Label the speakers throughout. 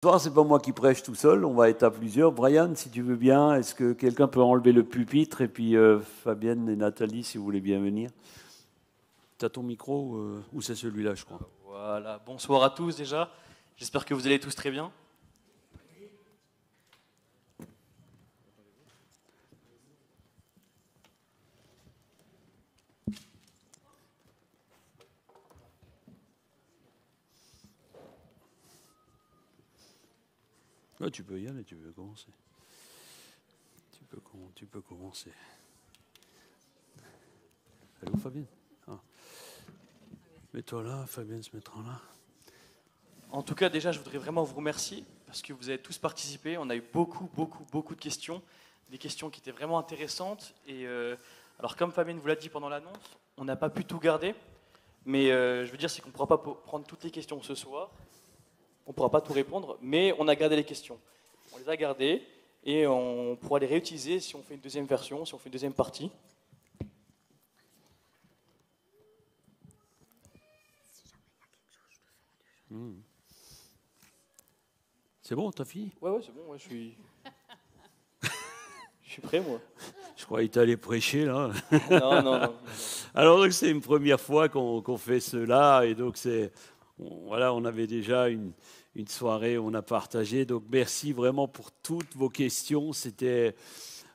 Speaker 1: Ce soir, c'est pas moi qui prêche tout seul, on va être à plusieurs. Brian, si tu veux bien, est-ce que quelqu'un peut enlever le pupitre? Et puis Fabienne et Nathalie, si vous voulez bien venir. Tu as ton micro ou c'est celui-là, je crois.
Speaker 2: Voilà, bonsoir à tous déjà. J'espère que vous allez tous très bien.
Speaker 1: Ouais, tu peux y aller, tu peux commencer. Tu peux commencer. Allô, Fabienne? Mets-toi là, Fabienne se mettra là.
Speaker 2: En tout cas, déjà, je voudrais vraiment vous remercier parce que vous avez tous participé. On a eu beaucoup de questions. Des questions qui étaient vraiment intéressantes. Et alors, comme Fabienne vous l'a dit pendant l'annonce, on n'a pas pu tout garder. Mais je veux dire, c'est qu'on ne pourra pas prendre toutes les questions ce soir. On ne pourra pas tout répondre, mais on a gardé les questions. On les a gardées et on pourra les réutiliser si on fait une deuxième version, si on fait une deuxième partie.
Speaker 1: C'est bon, t'as fini?
Speaker 2: Ouais, c'est bon, je suis... je suis prêt, moi.
Speaker 1: Je croyais que tu allais prêcher, là.
Speaker 2: Non.
Speaker 1: Alors, donc, c'est une première fois qu'on fait cela, et donc, voilà, on avait déjà une soirée, on a partagé, donc merci vraiment pour toutes vos questions.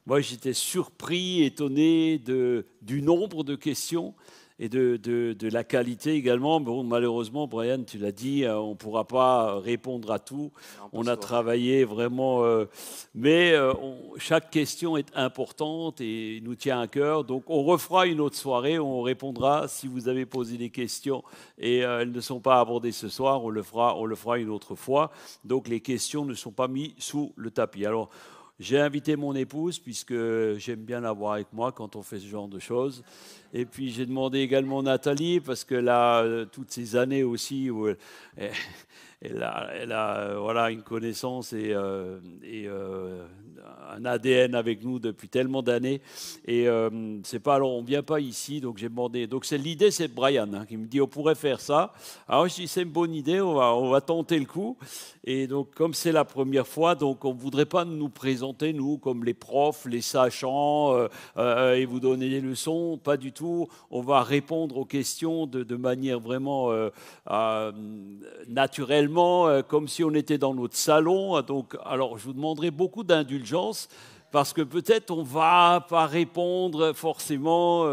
Speaker 1: Moi, j'étais surpris, étonné du nombre de questions et de la qualité également. Bon, malheureusement, Brian, tu l'as dit, on ne pourra pas répondre à tout. On a travaillé vraiment, mais chaque question est importante et nous tient à cœur. Donc, on refera une autre soirée, on répondra si vous avez posé des questions et elles ne sont pas abordées ce soir, on le fera une autre fois. Donc, les questions ne sont pas mises sous le tapis. Alors, j'ai invité mon épouse, puisque j'aime bien l'avoir avec moi quand on fait ce genre de choses. Et puis j'ai demandé également Nathalie, parce que là, toutes ces années aussi où elle a voilà, une connaissance et un ADN avec nous depuis tellement d'années. Et c'est pas, alors on ne vient pas ici, donc j'ai demandé. Donc l'idée, c'est Brian qui me dit on pourrait faire ça. Alors je dis c'est une bonne idée, on va tenter le coup. Et donc comme c'est la première fois, donc on ne voudrait pas nous présenter, nous, comme les profs, les sachants, et vous donner des leçons, pas du tout. On va répondre aux questions de manière vraiment naturellement, comme si on était dans notre salon. Donc, alors, je vous demanderai beaucoup d'indulgence, parce que peut-être on ne va pas répondre forcément,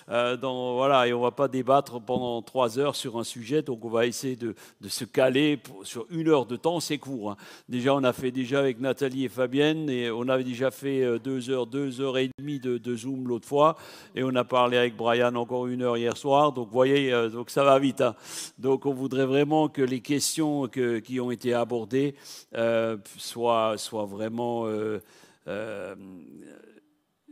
Speaker 1: voilà, et on ne va pas débattre pendant 3 heures sur un sujet, donc on va essayer de se caler sur 1 heure de temps, c'est court. Hein. Déjà, on a fait déjà avec Nathalie et Fabienne, et on avait déjà fait 2 heures et demie de Zoom l'autre fois, et on a parlé avec Brian encore 1 heure hier soir, donc vous voyez, donc ça va vite. Hein. Donc on voudrait vraiment que les questions qui ont été abordées soient vraiment...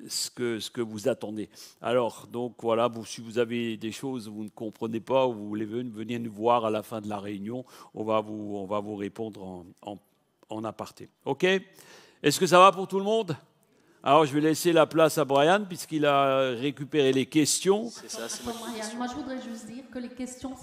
Speaker 1: ce que vous attendez. Alors, donc voilà, si vous avez des choses que vous ne comprenez pas ou vous voulez venir nous voir à la fin de la réunion, on va vous répondre en aparté. OK? Est-ce que ça va pour tout le monde? Alors, je vais laisser la place à Brian, puisqu'il a récupéré les questions.
Speaker 2: C'est ça, c'est
Speaker 3: moi, je voudrais juste dire que les questions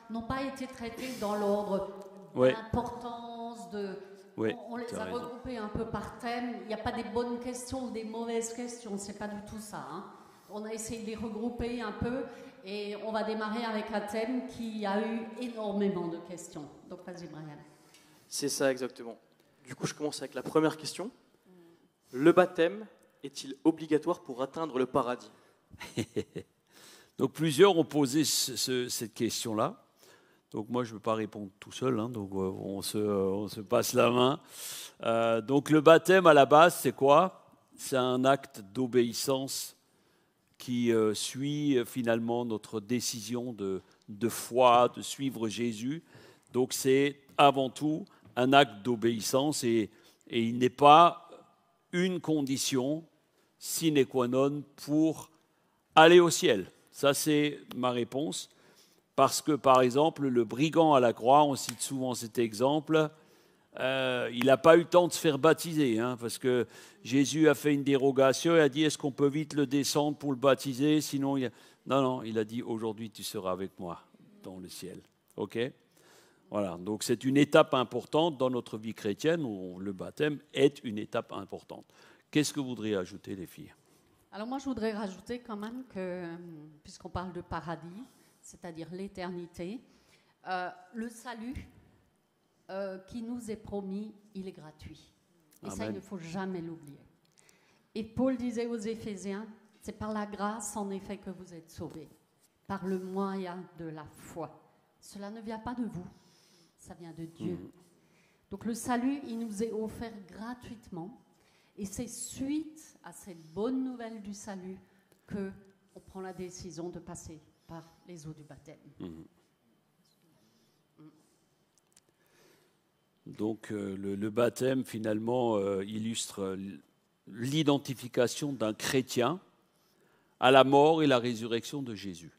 Speaker 3: n'ont pas été traitées dans l'ordre de
Speaker 1: Ouais.
Speaker 3: l'importance de...
Speaker 1: Oui,
Speaker 3: on les a regroupées un peu par thème. Il n'y a pas des bonnes questions ou des mauvaises questions, c'est pas du tout ça. Hein. On a essayé de les regrouper un peu et on va démarrer avec un thème qui a eu énormément de questions. Donc vas-y Brian.
Speaker 2: C'est ça exactement. Du coup, je commence avec la première question. Le baptême est-il obligatoire pour atteindre le paradis?
Speaker 1: Donc plusieurs ont posé cette question-là. Donc moi, je ne veux pas répondre tout seul, hein, donc on se passe la main. Donc le baptême, à la base, c'est quoi? C'est un acte d'obéissance qui suit finalement notre décision de foi, de suivre Jésus. Donc c'est avant tout un acte d'obéissance et il n'est pas une condition sine qua non pour aller au ciel. Ça, c'est ma réponse. Parce que, par exemple, le brigand à la croix, on cite souvent cet exemple, il n'a pas eu le temps de se faire baptiser, hein, parce que Jésus a fait une dérogation et a dit, est-ce qu'on peut vite le descendre pour le baptiser? Sinon, non, il a dit, aujourd'hui, tu seras avec moi dans le ciel. OK? Voilà, donc c'est une étape importante dans notre vie chrétienne, où le baptême est une étape importante. Qu'est-ce que vous voudriez ajouter, les filles?
Speaker 3: Alors moi, je voudrais rajouter quand même que, puisqu'on parle de paradis, c'est-à-dire l'éternité, le salut qui nous est promis, il est gratuit. Et
Speaker 1: Amen.
Speaker 3: ça, il ne faut jamais l'oublier. Et Paul disait aux Éphésiens, c'est par la grâce en effet que vous êtes sauvés, par le moyen de la foi. Cela ne vient pas de vous, ça vient de Dieu. Donc le salut, il nous est offert gratuitement. Et c'est suite à cette bonne nouvelle du salut qu'on prend la décision de passer par les eaux du baptême.
Speaker 1: Donc le baptême, finalement, illustre l'identification d'un chrétien à la mort et la résurrection de Jésus.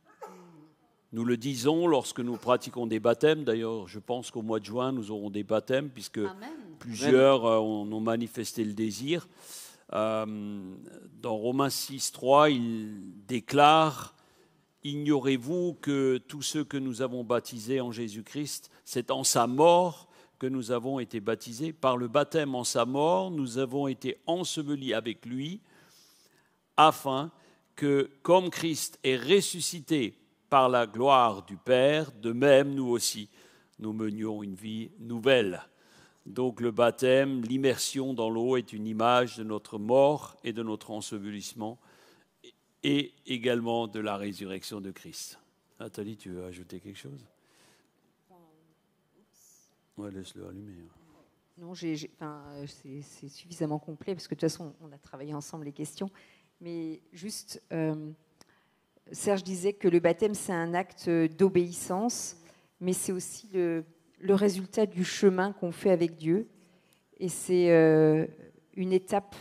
Speaker 1: Nous le disons lorsque nous pratiquons des baptêmes. D'ailleurs, je pense qu'au mois de juin, nous aurons des baptêmes, puisque
Speaker 3: Amen.
Speaker 1: plusieurs ont manifesté le désir. Dans Romains 6, 3, il déclare « Ignorez-vous que tous ceux que nous avons baptisés en Jésus-Christ, c'est en sa mort que nous avons été baptisés. Par le baptême en sa mort, nous avons été ensevelis avec lui, afin que, comme Christ est ressuscité par la gloire du Père, de même nous aussi, nous menions une vie nouvelle. » Donc le baptême, l'immersion dans l'eau est une image de notre mort et de notre ensevelissement et également de la résurrection de Christ. Nathalie, tu veux ajouter quelque chose? Ouais, laisse-le allumer.
Speaker 4: Non, c'est suffisamment complet parce que de toute façon, on a travaillé ensemble les questions. Mais juste, Serge disait que le baptême, c'est un acte d'obéissance, mais c'est aussi le résultat du chemin qu'on fait avec Dieu. Et c'est une étape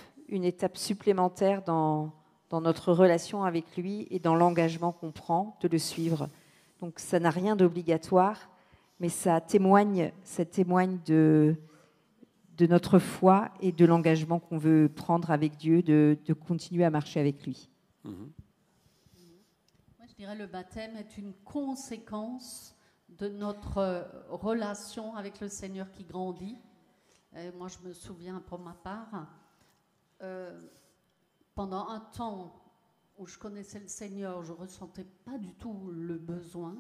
Speaker 4: supplémentaire dans notre relation avec lui et dans l'engagement qu'on prend de le suivre. Donc ça n'a rien d'obligatoire, mais ça témoigne de notre foi et de l'engagement qu'on veut prendre avec Dieu, de continuer à marcher avec lui.
Speaker 3: Moi, je dirais que le baptême est une conséquence de notre relation avec le Seigneur qui grandit. Et moi, je me souviens pour ma part, pendant un temps où je connaissais le Seigneur, je ne ressentais pas du tout le besoin.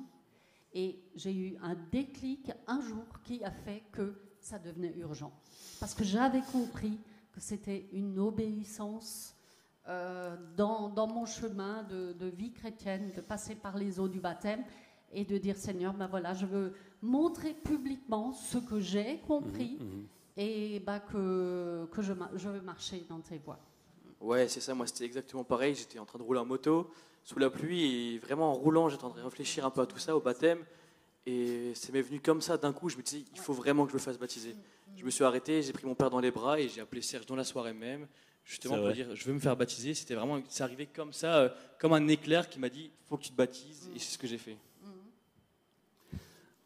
Speaker 3: Et j'ai eu un déclic un jour qui a fait que ça devenait urgent. Parce que j'avais compris que c'était une obéissance dans mon chemin de vie chrétienne, de passer par les eaux du baptême et de dire, Seigneur, ben voilà, je veux montrer publiquement ce que j'ai compris et que je veux marcher dans tes voies.
Speaker 2: Ouais, c'est ça, moi c'était exactement pareil, j'étais en train de rouler en moto, sous la pluie, et vraiment en roulant, j'étais en train de réfléchir un peu à tout ça, au baptême, et ça m'est venu comme ça, d'un coup, je me disais, il faut vraiment que je me fasse baptiser. Je me suis arrêté, j'ai pris mon père dans les bras, et j'ai appelé Serge dans la soirée même, justement pour dire, je veux me faire baptiser. C'est arrivé comme ça, comme un éclair qui m'a dit, il faut que tu te baptises, et c'est ce que j'ai fait.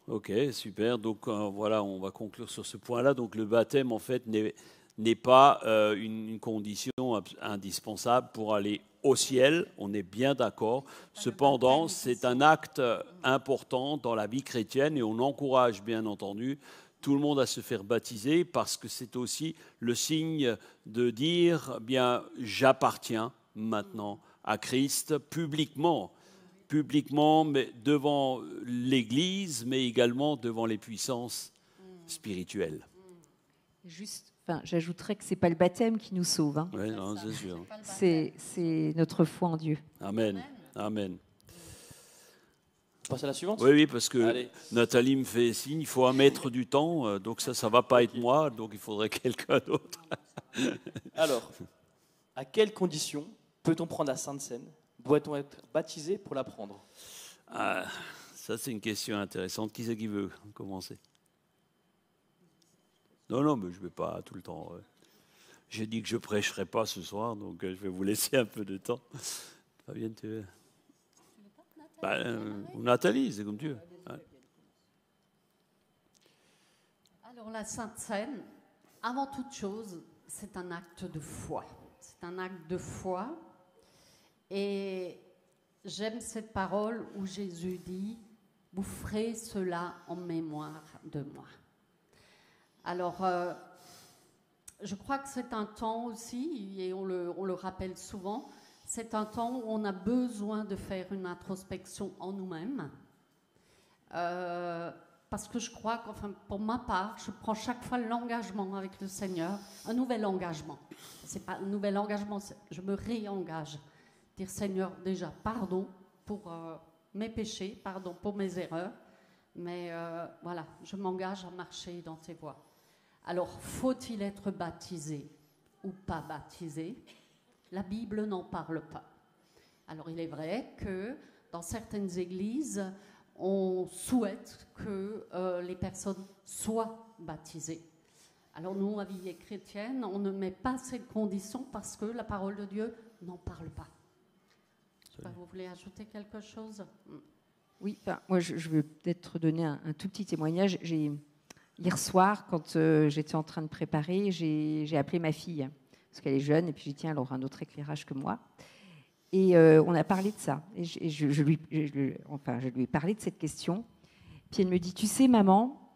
Speaker 1: Ok, super. Donc voilà, on va conclure sur ce point-là. Donc le baptême, en fait, n'est pas une condition indispensable pour aller au ciel, on est bien d'accord. Cependant, c'est un acte important dans la vie chrétienne et on encourage bien entendu tout le monde à se faire baptiser parce que c'est aussi le signe de dire, bien, j'appartiens maintenant à Christ publiquement, mais devant l'Église, mais également devant les puissances spirituelles.
Speaker 4: J'ajouterais que ce n'est pas le baptême qui nous sauve. Hein.
Speaker 1: Oui, non, c'est sûr.
Speaker 4: C'est notre foi en Dieu.
Speaker 1: Amen. Amen.
Speaker 2: On passe à la suivante ?
Speaker 1: Oui, parce que
Speaker 2: Allez.
Speaker 1: Nathalie me fait signe, il faut un mètre du temps, donc ça ne va pas être moi, donc il faudrait quelqu'un d'autre.
Speaker 2: Alors, à quelles conditions peut-on prendre la Sainte Seine ? Doit-on être baptisé pour la prendre ?
Speaker 1: Ça, c'est une question intéressante. Qui c'est qui veut commencer ? Non, mais je ne vais pas tout le temps. J'ai dit que je ne prêcherai pas ce soir, donc je vais vous laisser un peu de temps. Fabienne, tu veux ? Ou Nathalie, c'est comme tu veux. Ouais.
Speaker 3: Alors la Sainte Seine, avant toute chose, c'est un acte de foi. C'est un acte de foi. Et j'aime cette parole où Jésus dit « vous ferez cela en mémoire de moi. Alors, je crois que c'est un temps aussi, et on le rappelle souvent, c'est un temps où on a besoin de faire une introspection en nous-mêmes. Parce que je crois qu'enfin, pour ma part, je prends chaque fois l'engagement avec le Seigneur, un nouvel engagement. C'est pas un nouvel engagement, je me réengage. Dire Seigneur, déjà, pardon pour mes péchés, pardon pour mes erreurs, mais voilà, je m'engage à marcher dans tes voies. Alors, faut-il être baptisé ou pas baptisé? La Bible n'en parle pas. Alors, il est vrai que dans certaines églises, on souhaite que les personnes soient baptisées. Alors, nous, à Vivier Chrétienne, on ne met pas cette condition parce que la parole de Dieu n'en parle pas. Vous voulez ajouter quelque chose?
Speaker 4: Oui, moi, je veux peut-être donner un tout petit témoignage. Hier soir, quand j'étais en train de préparer, j'ai appelé ma fille, parce qu'elle est jeune, et puis j'ai dit, tiens, elle aura un autre éclairage que moi. Et on a parlé de ça. Et je lui ai parlé de cette question. Puis elle me dit, tu sais, maman,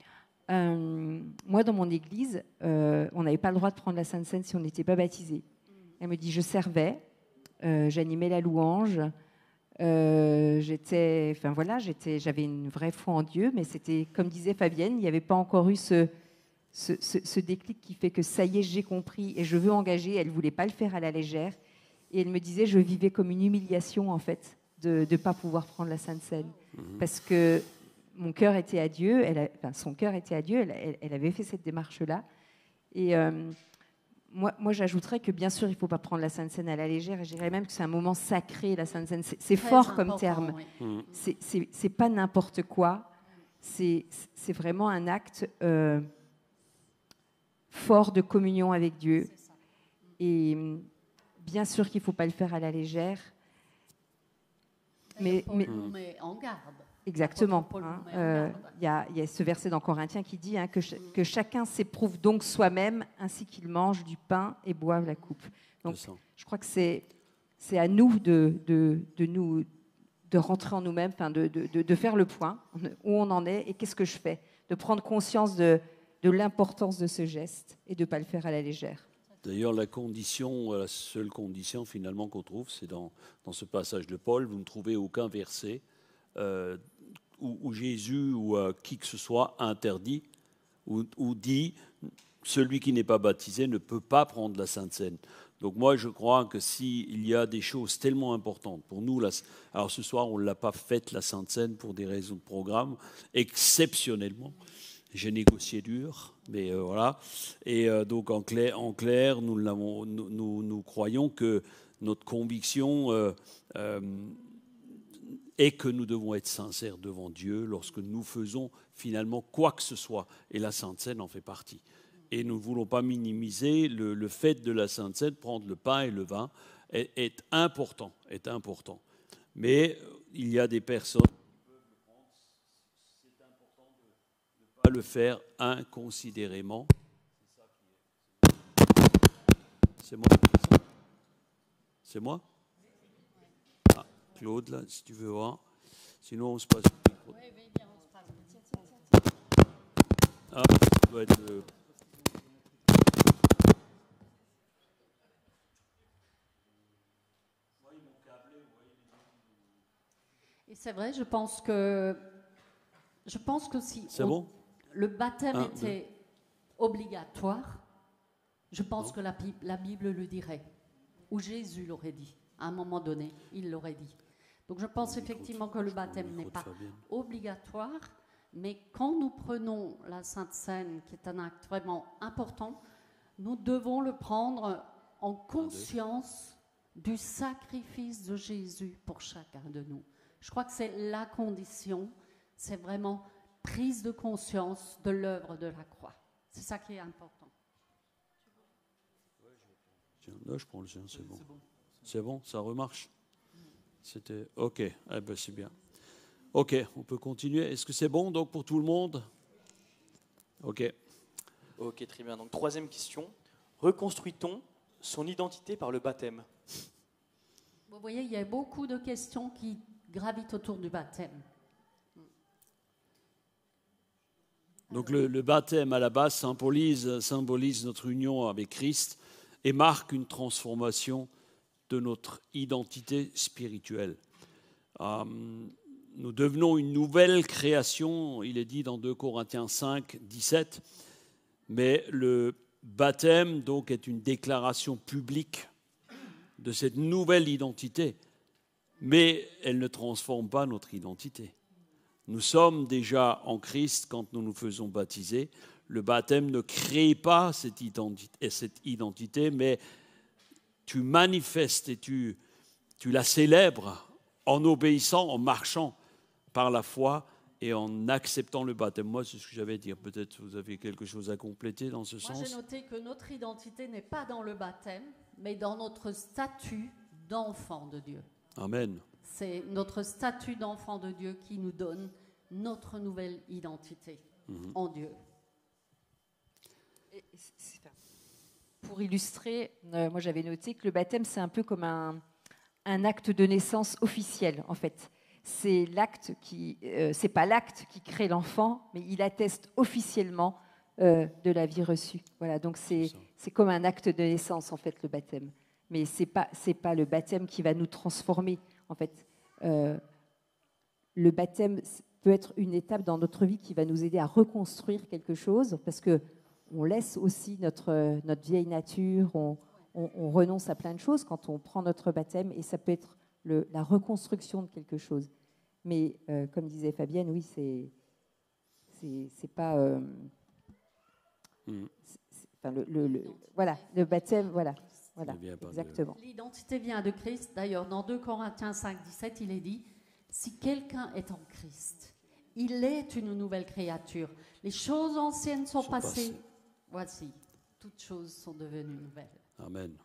Speaker 4: moi, dans mon église, on n'avait pas le droit de prendre la Sainte Seine si on n'était pas baptisé. Elle me dit, je servais, j'animais la louange, j'avais une vraie foi en Dieu, mais c'était, comme disait Fabienne, il n'y avait pas encore eu ce déclic qui fait que ça y est, j'ai compris et je veux engager. Elle ne voulait pas le faire à la légère. Et elle me disait, je vivais comme une humiliation, en fait, de ne pas pouvoir prendre la Sainte Seine. Parce que mon cœur était à Dieu, son cœur était à Dieu, elle avait fait cette démarche-là. Et moi, j'ajouterais que, bien sûr, il ne faut pas prendre la Sainte Seine à la légère. Et je dirais même que c'est un moment sacré, la Sainte Seine. C'est fort comme terme. Oui. C'est pas n'importe quoi. C'est vraiment un acte fort de communion avec Dieu. Et bien sûr qu'il ne faut pas le faire à la légère.
Speaker 3: Mais nous met en garde.
Speaker 4: Exactement. Il y a ce verset dans Corinthiens qui dit que chacun s'éprouve donc soi-même ainsi qu'il mange du pain et boive la coupe. Donc, je crois que c'est à nous de rentrer en nous-mêmes, de faire le point, où on en est et qu'est-ce que je fais, de prendre conscience de l'importance de ce geste et de ne pas le faire à la légère.
Speaker 1: D'ailleurs, la seule condition finalement qu'on trouve, c'est dans ce passage de Paul, vous ne trouvez aucun verset où Jésus ou qui que ce soit interdit ou dit celui qui n'est pas baptisé ne peut pas prendre la Sainte Seine. Donc moi, je crois que s'il y a des choses tellement importantes pour nous, alors ce soir, on ne l'a pas faite la Sainte Seine pour des raisons de programme, exceptionnellement. J'ai négocié dur, mais voilà. Et donc en clair, nous croyons que notre conviction est que nous devons être sincères devant Dieu lorsque nous faisons finalement quoi que ce soit. Et la Sainte Seine en fait partie. Et nous ne voulons pas minimiser le fait de la Sainte Seine, prendre le pain et le vin est important. Mais il y a des personnes le faire inconsidérément. C'est moi. C'est moi. Ah, Claude, là, si tu veux voir. Sinon, on se passe. Oui, bien, on se passe. Ah, ça doit être.
Speaker 3: Et c'est vrai, je pense que si.
Speaker 1: C'est bon?
Speaker 3: Le baptême était obligatoire, je pense que la Bible le dirait, ou Jésus l'aurait dit, à un moment donné, il l'aurait dit. Donc je pense effectivement que le baptême n'est pas obligatoire, mais quand nous prenons la Sainte Seine, qui est un acte vraiment important, nous devons le prendre en conscience du sacrifice de Jésus pour chacun de nous. Je crois que c'est la condition, c'est vraiment prise de conscience de l'œuvre de la croix. C'est ça qui est important.
Speaker 1: Là, je prends le sien, c'est bon. C'est bon, ça remarche. C'était OK. Eh ben, c'est bien. OK, on peut continuer. Est-ce que c'est bon donc pour tout le monde? OK.
Speaker 2: OK, très bien. Donc, troisième question. Reconstruit-on son identité par le baptême?
Speaker 3: Vous voyez, il y a beaucoup de questions qui gravitent autour du baptême.
Speaker 1: Donc le baptême à la base symbolise notre union avec Christ et marque une transformation de notre identité spirituelle. Nous devenons une nouvelle création, il est dit dans 2 Corinthiens 5, 17, mais le baptême donc est une déclaration publique de cette nouvelle identité, mais elle ne transforme pas notre identité. Nous sommes déjà en Christ quand nous nous faisons baptiser. Le baptême ne crée pas cette identité, mais tu manifestes et tu la célèbres en obéissant, en marchant par la foi et en acceptant le baptême. Moi, c'est ce que j'avais à dire. Peut-être vous avez quelque chose à compléter dans ce sens.
Speaker 3: Moi, j'ai noté que notre identité n'est pas dans le baptême, mais dans notre statut d'enfant de Dieu.
Speaker 1: Amen.
Speaker 3: C'est notre statut d'enfant de Dieu qui nous donne notre nouvelle identité en Dieu.
Speaker 4: Pour illustrer, moi j'avais noté que le baptême c'est un peu comme un acte de naissance officiel en fait. C'est l'acte c'est pas l'acte qui crée l'enfant, mais il atteste officiellement de la vie reçue. Voilà, donc c'est comme un acte de naissance en fait le baptême. Mais c'est pas le baptême qui va nous transformer en fait. Le baptême peut être une étape dans notre vie qui va nous aider à reconstruire quelque chose, parce que on laisse aussi notre vieille nature, on renonce à plein de choses quand on prend notre baptême, et ça peut être la reconstruction de quelque chose. Mais comme disait Fabienne, oui, c'est pas voilà, le baptême, voilà, exactement.
Speaker 3: L'identité vient de Christ. D'ailleurs, dans 2 Corinthiens 5, 17, il est dit: si quelqu'un est en Christ, il est une nouvelle créature. Les choses anciennes sont passées. Voici, toutes choses sont devenues nouvelles.
Speaker 1: Amen.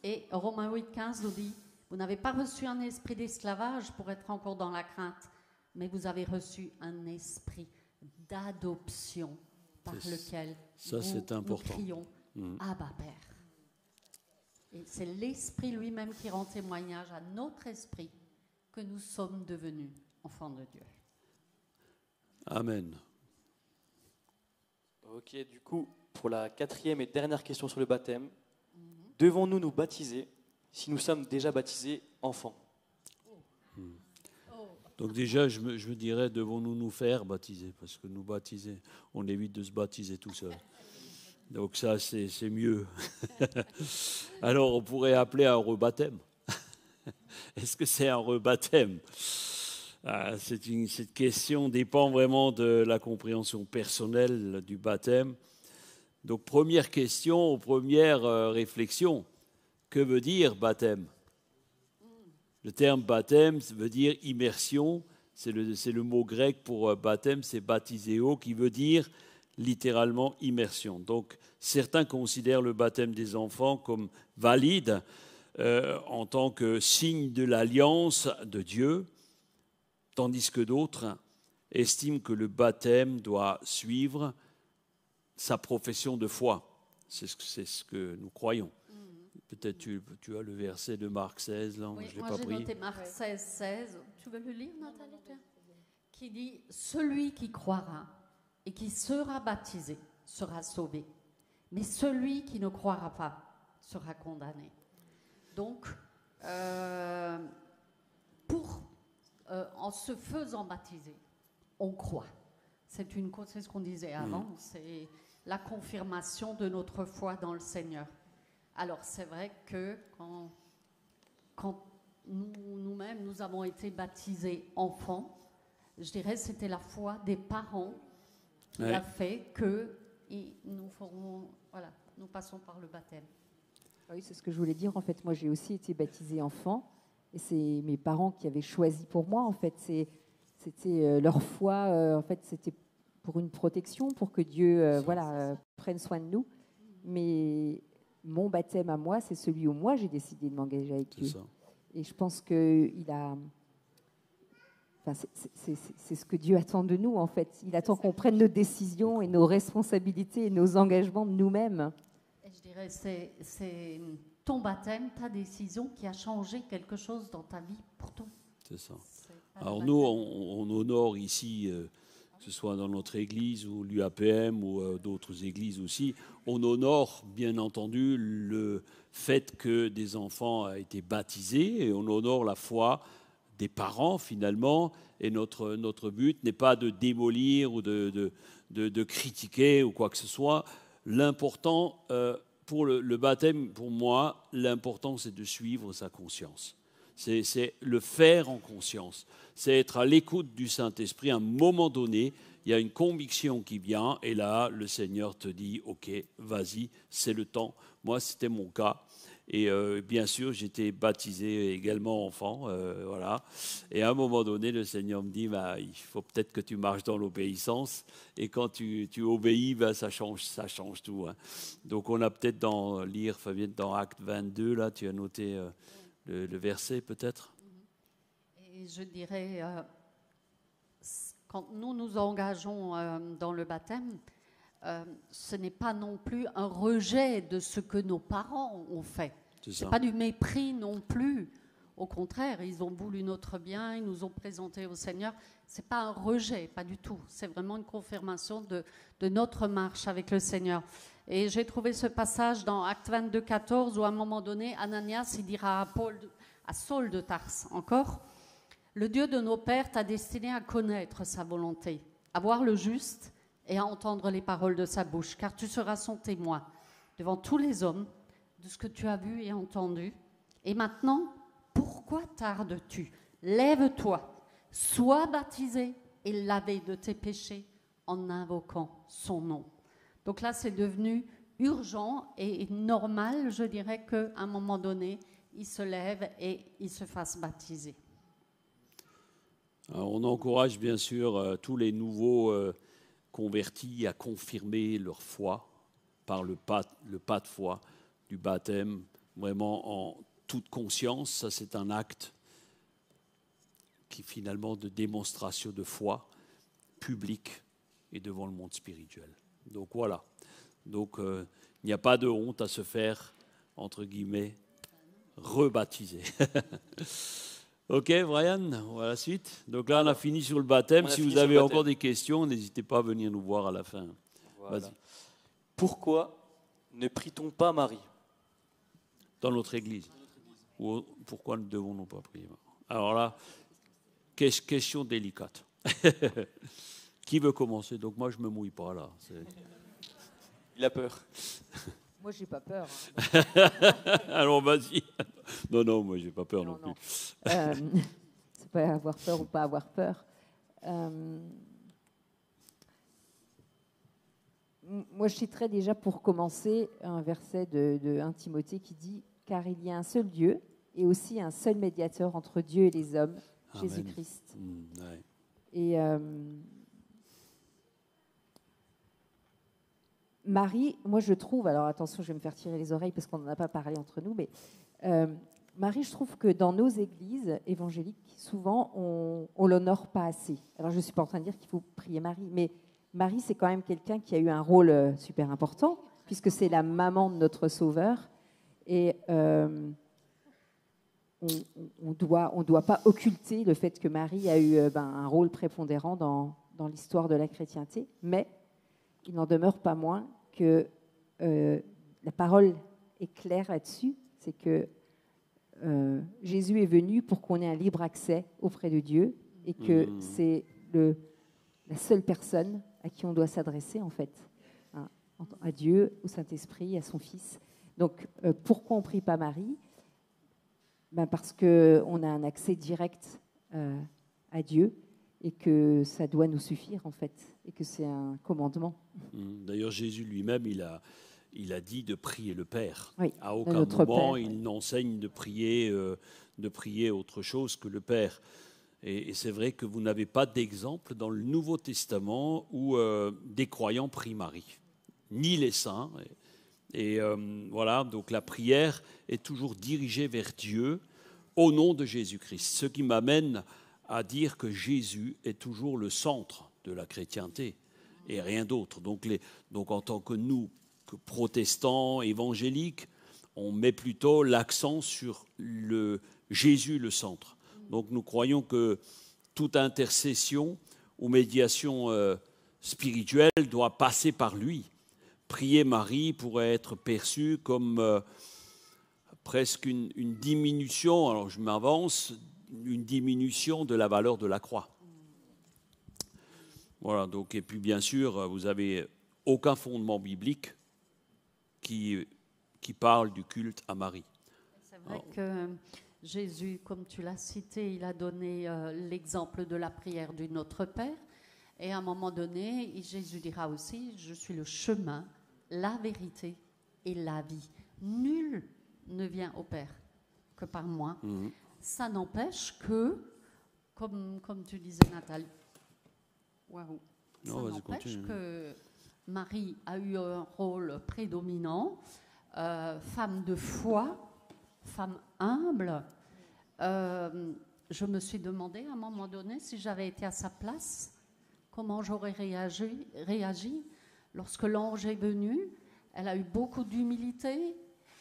Speaker 3: Et Romains 8, 15 nous dit: vous n'avez pas reçu un esprit d'esclavage pour être encore dans la crainte, mais vous avez reçu un esprit d'adoption par lequel nous crions Abba Père. Et c'est l'esprit lui-même qui rend témoignage à notre esprit que nous sommes devenus enfants de Dieu.
Speaker 1: Amen.
Speaker 2: Ok, du coup, pour la 4e et dernière question sur le baptême, devons-nous nous baptiser si nous sommes déjà baptisés enfants?
Speaker 1: Donc déjà, je me dirais, devons-nous nous faire baptiser, parce que nous baptiser, on évite de se baptiser tout seul. Donc ça, c'est mieux. Alors, on pourrait appeler un rebaptême. Est-ce que c'est un rebaptême? Cette question dépend vraiment de la compréhension personnelle du baptême. Donc, première question, première réflexion. Que veut dire baptême? Le terme baptême veut dire immersion. C'est le mot grec pour baptême, c'est baptiseo, qui veut dire littéralement immersion. Donc, certains considèrent le baptême des enfants comme valide en tant que signe de l'alliance de Dieu, tandis que d'autres estiment que le baptême doit suivre sa profession de foi. C'est ce que nous croyons. Peut-être tu as le verset de Marc 16, là,
Speaker 3: oui,
Speaker 1: je ne l'ai
Speaker 3: moi
Speaker 1: pas
Speaker 3: j'ai
Speaker 1: pris.
Speaker 3: noté Marc 16, 16. Tu veux le lire, Nathalie? Qui dit: celui qui croira et qui sera baptisé sera sauvé, mais celui qui ne croira pas sera condamné. Donc, en se faisant baptiser, on croit. C'est ce qu'on disait avant, c'est la confirmation de notre foi dans le Seigneur. Alors, c'est vrai que quand nous-mêmes, nous avons été baptisés enfants, je dirais que c'était la foi des parents qui a fait que nous passons par le baptême.
Speaker 4: Oui, c'est ce que je voulais dire. En fait, moi, j'ai aussi été baptisée enfant, et c'est mes parents qui avaient choisi pour moi. En fait, c'était leur foi. En fait, c'était pour une protection, pour que Dieu, prenne soin de nous. Mais mon baptême à moi, c'est celui où moi j'ai décidé de m'engager avec Dieu. Et je pense que c'est ce que Dieu attend de nous, en fait. Il attend qu'on prenne nos décisions et nos responsabilités et nos engagements de nous-mêmes.
Speaker 3: Et je dirais, c'est ton baptême, ta décision qui a changé quelque chose dans ta vie pour toi.
Speaker 1: C'est ça. Alors nous, on honore ici que ce soit dans notre église ou l'UAPM ou d'autres églises aussi, on honore bien entendu le fait que des enfants aient été baptisés et on honore la foi des parents finalement. Et notre but n'est pas de démolir ou de critiquer ou quoi que ce soit. L'important pour le baptême, pour moi, l'important c'est de suivre sa conscience. C'est le faire en conscience. C'est être à l'écoute du Saint-Esprit. À un moment donné, il y a une conviction qui vient et là, le Seigneur te dit « Ok, vas-y, c'est le temps ». Moi, c'était mon cas. Et bien sûr, j'étais baptisé également enfant. Voilà. Et à un moment donné, le Seigneur me dit bah, « Il faut peut-être que tu marches dans l'obéissance. » Et quand tu obéis, bah, ça change tout. Hein. Donc on a peut-être lire, Fabienne, dans Acte 22, là, tu as noté... Le verset peut-être.
Speaker 3: Et je dirais, quand nous nous engageons dans le baptême, ce n'est pas non plus un rejet de ce que nos parents ont fait. Ce n'est pas du mépris non plus. Au contraire, ils ont voulu notre bien, ils nous ont présenté au Seigneur. Ce n'est pas un rejet, pas du tout. C'est vraiment une confirmation de notre marche avec le Seigneur. Et j'ai trouvé ce passage dans Acte 22, 14, où à un moment donné, Ananias, il dira à Saul de Tarse encore, « Le Dieu de nos pères t'a destiné à connaître sa volonté, à voir le juste et à entendre les paroles de sa bouche, car tu seras son témoin devant tous les hommes de ce que tu as vu et entendu. Et maintenant, pourquoi tardes-tu? Lève-toi, sois baptisé et lavé de tes péchés en invoquant son nom. » Donc là, c'est devenu urgent et normal, je dirais, qu'à un moment donné, il se lève et il se fasse baptiser.
Speaker 1: Alors, on encourage bien sûr tous les nouveaux convertis à confirmer leur foi par le pas de foi du baptême, vraiment en toute conscience. Ça, c'est un acte qui finalement de démonstration de foi publique et devant le monde spirituel. Donc voilà. Donc il n'y a pas de honte à se faire, entre guillemets, rebaptiser. Ok, Brian, on va à la suite. Donc là, on a fini sur le baptême. Si vous avez encore des questions, n'hésitez pas à venir nous voir à la fin.
Speaker 2: Voilà.
Speaker 1: Vas-y.
Speaker 2: Pourquoi ne prie-t-on pas Marie?
Speaker 1: Dans notre église. Ou pourquoi ne devons-nous pas prier? Alors là, question délicate. Qui veut commencer? Donc moi, je ne me mouille pas là.
Speaker 2: Il a peur.
Speaker 4: Moi, j'ai pas peur.
Speaker 1: Alors vas-y. Non, moi, j'ai pas peur non plus.
Speaker 4: C'est pas avoir peur ou pas avoir peur. Moi, je citerai déjà pour commencer un verset de 1 Timothée qui dit « Car il y a un seul Dieu et aussi un seul médiateur entre Dieu et les hommes, Jésus-Christ. »
Speaker 1: Ouais.
Speaker 4: Et Marie, moi je trouve, alors attention, je vais me faire tirer les oreilles parce qu'on n'en a pas parlé entre nous, mais Marie, je trouve que dans nos églises évangéliques, souvent, on l'honore pas assez. Alors je ne suis pas en train de dire qu'il faut prier Marie, mais Marie, c'est quand même quelqu'un qui a eu un rôle super important, puisque c'est la maman de notre Sauveur, et on doit pas occulter le fait que Marie a eu un rôle prépondérant dans l'histoire de la chrétienté, mais il n'en demeure pas moins que la parole est claire là-dessus, c'est que Jésus est venu pour qu'on ait un libre accès auprès de Dieu et que c'est la seule personne à qui on doit s'adresser, en fait, hein, à Dieu, au Saint-Esprit, à son Fils. Donc, pourquoi on ne prie pas Marie? Parce qu'on a un accès direct à Dieu et que ça doit nous suffire, en fait, et que c'est un commandement.
Speaker 1: D'ailleurs, Jésus lui-même, il a dit de prier le Père.
Speaker 4: Oui,
Speaker 1: à aucun moment, il n'enseigne de prier autre chose que le Père. Et c'est vrai que vous n'avez pas d'exemple dans le Nouveau Testament où des croyants prient Marie, ni les saints. Et voilà, donc la prière est toujours dirigée vers Dieu au nom de Jésus-Christ. Ce qui m'amène à dire que Jésus est toujours le centre de la chrétienté et rien d'autre. Donc en tant que nous, que protestants, évangéliques, on met plutôt l'accent sur Jésus le centre. Donc nous croyons que toute intercession ou médiation spirituelle doit passer par lui. Prier Marie pourrait être perçu comme presque une diminution, alors je m'avance, une diminution de la valeur de la croix. Voilà, donc, et puis bien sûr, vous n'avez aucun fondement biblique qui parle du culte à Marie.
Speaker 3: C'est vrai que Jésus, comme tu l'as cité, il a donné l'exemple de la prière du Notre Père. Et à un moment donné, Jésus dira aussi, je suis le chemin, la vérité et la vie. Nul ne vient au Père que par moi. Mmh. Ça n'empêche que, comme tu disais Nathalie, ça n'empêche que Marie a eu un rôle prédominant, femme de foi, femme humble. Je me suis demandé à un moment donné si j'avais été à sa place, comment j'aurais réagi lorsque l'ange est venu. Elle a eu beaucoup d'humilité,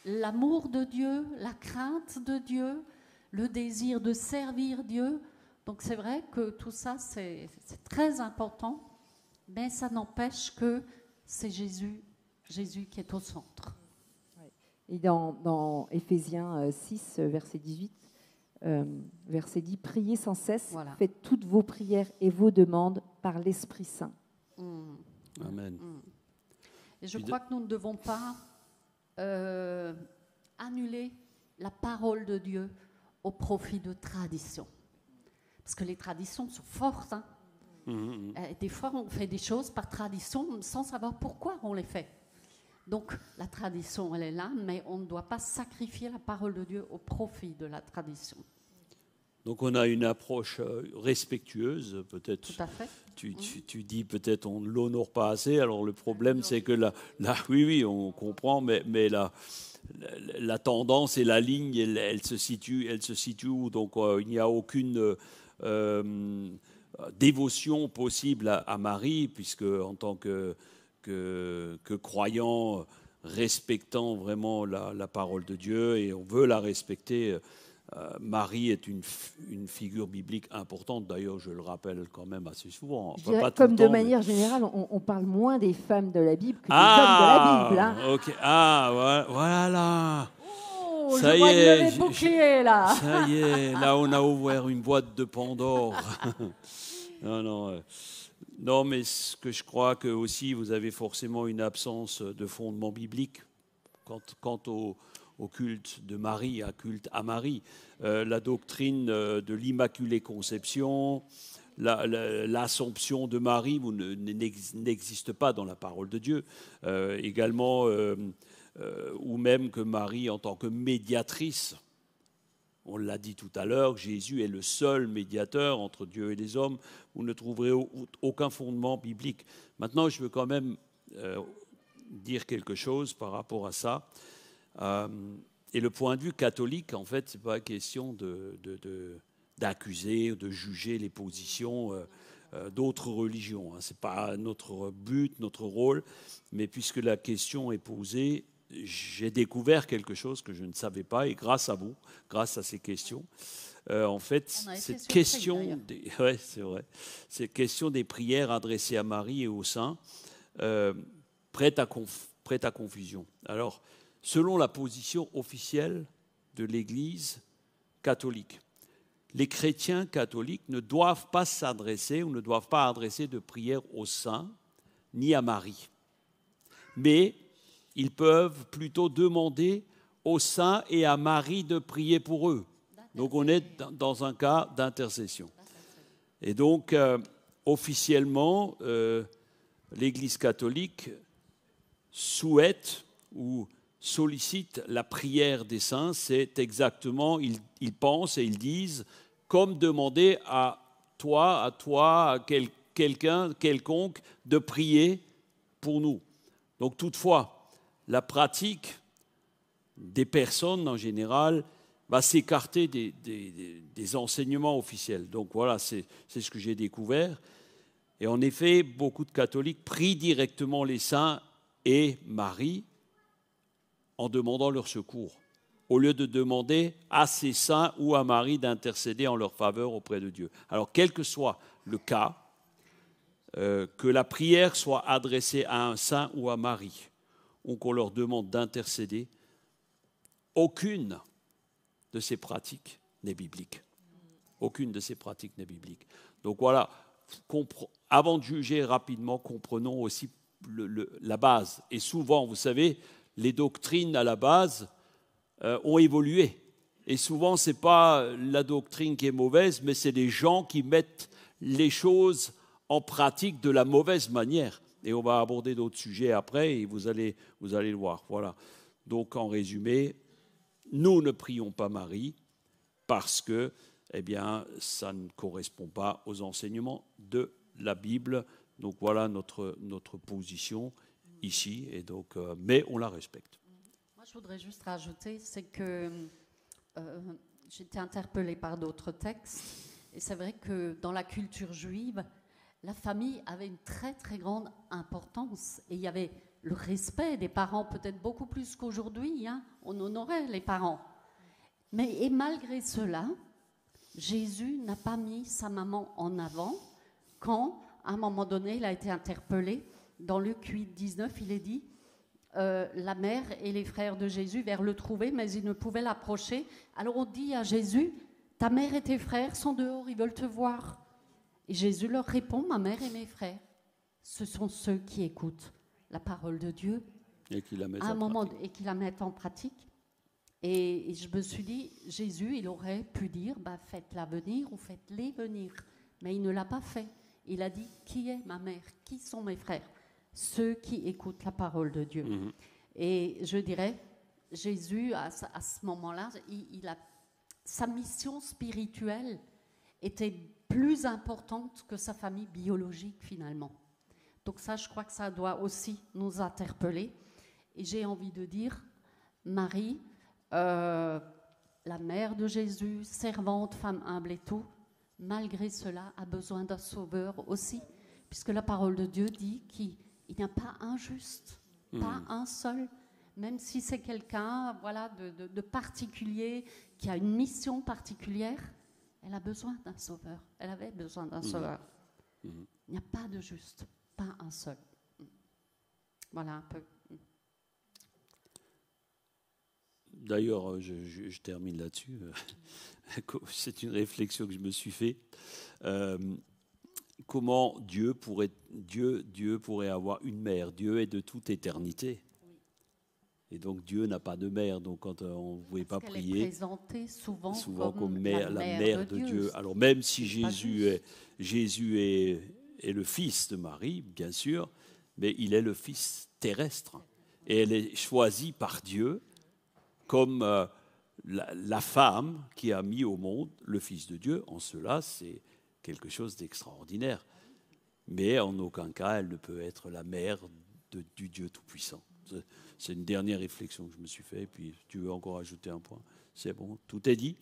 Speaker 3: l'amour de Dieu, la crainte de Dieu, le désir de servir Dieu. Donc c'est vrai que tout ça, c'est très important, mais ça n'empêche que c'est Jésus qui est au centre.
Speaker 4: Et dans Éphésiens 6, verset 18, verset 10, « Priez sans cesse, voilà. Faites toutes vos prières et vos demandes par l'Esprit Saint. »
Speaker 1: Amen.
Speaker 3: Et je crois que nous ne devons pas annuler la parole de Dieu au profit de traditions. Parce que les traditions sont fortes. Hein. Et des fois, on fait des choses par tradition sans savoir pourquoi on les fait. Donc, la tradition, elle est là, mais on ne doit pas sacrifier la parole de Dieu au profit de la tradition.
Speaker 1: Donc, on a une approche respectueuse, peut-être.
Speaker 3: Tout à fait.
Speaker 1: Tu dis peut-être on ne l'honore pas assez. Alors, le problème, c'est que oui, on comprend, mais la tendance et la ligne, elle se situe où? Donc, il n'y a aucune dévotion possible à Marie, puisque en tant que croyant, respectant vraiment la parole de Dieu, et on veut la respecter, Marie est une figure biblique importante. D'ailleurs, je le rappelle quand même assez souvent.
Speaker 4: Pas comme de manière générale, on parle moins des femmes de la Bible que des hommes de la Bible. Hein.
Speaker 1: Okay. Voilà.
Speaker 3: Oh, ça y est, bouclier, là.
Speaker 1: Ça y est, là on a ouvert une boîte de Pandore. Non, mais ce que je crois que aussi vous avez forcément une absence de fondement biblique quant au culte de Marie, à culte à Marie. La doctrine de l'Immaculée Conception, l'Assomption de Marie n'existe pas dans la parole de Dieu. Également, ou même que Marie, en tant que médiatrice, on l'a dit tout à l'heure, Jésus est le seul médiateur entre Dieu et les hommes. Vous ne trouverez aucun fondement biblique. Maintenant, je veux quand même dire quelque chose par rapport à ça. Et le point de vue catholique, en fait, ce n'est pas question d'accuser ou de juger les positions d'autres religions. Ce n'est pas notre but, notre rôle. Mais puisque la question est posée, j'ai découvert quelque chose que je ne savais pas, et grâce à vous, grâce à ces questions, en fait, cette question cette question des prières adressées à Marie et aux saints prête à confusion. Alors, selon la position officielle de l'Église catholique, les chrétiens catholiques ne doivent pas s'adresser ou ne doivent pas adresser de prières aux saints ni à Marie. Mais ils peuvent plutôt demander aux saints et à Marie de prier pour eux. Donc on est dans un cas d'intercession. Et donc, officiellement, l'Église catholique souhaite ou sollicite la prière des saints. C'est exactement, ils pensent et ils disent, comme demander à toi, à quelqu'un, quelconque, de prier pour nous. Donc toutefois, la pratique des personnes en général va s'écarter des enseignements officiels. Donc voilà, c'est ce que j'ai découvert. Et en effet, beaucoup de catholiques prient directement les saints et Marie en demandant leur secours, au lieu de demander à ces saints ou à Marie d'intercéder en leur faveur auprès de Dieu. Alors, quel que soit le cas, que la prière soit adressée à un saint ou à Marie, ou qu'on leur demande d'intercéder, aucune de ces pratiques n'est biblique. Aucune de ces pratiques n'est biblique. Donc voilà, avant de juger rapidement, comprenons aussi la base. Et souvent, vous savez, les doctrines à la base ont évolué. Et souvent, ce n'est pas la doctrine qui est mauvaise, mais c'est les gens qui mettent les choses en pratique de la mauvaise manière. Et on va aborder d'autres sujets après, et vous allez le voir. Voilà. Donc, en résumé, nous ne prions pas Marie parce que, eh bien, ça ne correspond pas aux enseignements de la Bible. Donc, voilà notre position ici. Et donc, mais on la respecte.
Speaker 3: Moi, je voudrais juste rajouter, c'est que j'ai été interpellée par d'autres textes. Et c'est vrai que dans la culture juive, la famille avait une très, très grande importance. Et il y avait le respect des parents, peut-être beaucoup plus qu'aujourd'hui. Hein, on honorait les parents. Et malgré cela, Jésus n'a pas mis sa maman en avant quand, à un moment donné, il a été interpellé. Dans Luc 8, 19, il est dit la mère et les frères de Jésus vinrent le trouver, mais ils ne pouvaient l'approcher. Alors on dit à Jésus, ta mère et tes frères sont dehors, ils veulent te voir. Et Jésus leur répond, ma mère et mes frères, ce sont ceux qui écoutent la parole de Dieu
Speaker 1: et qui la
Speaker 3: mettent en pratique. Et je me suis dit, Jésus, il aurait pu dire, faites-la venir ou faites-les venir. Mais il ne l'a pas fait. Il a dit, qui est ma mère? Qui sont mes frères? Ceux qui écoutent la parole de Dieu. Mmh. Et je dirais, Jésus, à ce moment-là, sa mission spirituelle était plus importante que sa famille biologique, finalement. Donc ça, je crois que ça doit aussi nous interpeller. Et j'ai envie de dire, Marie, la mère de Jésus, servante, femme humble et tout, malgré cela, a besoin d'un sauveur aussi, puisque la parole de Dieu dit qu'il n'y a pas un juste, pas un seul, même si c'est quelqu'un de particulier, qui a une mission particulière, elle a besoin d'un sauveur, elle avait besoin d'un sauveur. Il n'y a pas de juste, pas un seul. Voilà un peu.
Speaker 1: D'ailleurs, je termine là-dessus. C'est une réflexion que je me suis fait. Comment Dieu pourrait avoir une mère? Dieu est de toute éternité. Et donc Dieu n'a pas de mère. Donc quand on ne pouvait pas prier,
Speaker 3: elle est présentée souvent
Speaker 1: comme la mère de Dieu. Alors même si Jésus est le fils de Marie, bien sûr, mais il est le fils terrestre. Et elle est choisie par Dieu comme la femme qui a mis au monde le Fils de Dieu. En cela, c'est quelque chose d'extraordinaire. Mais en aucun cas, elle ne peut être la mère du Dieu Tout-Puissant. C'est une dernière réflexion que je me suis faite. Et puis, tu veux encore ajouter un point? C'est bon, tout est dit.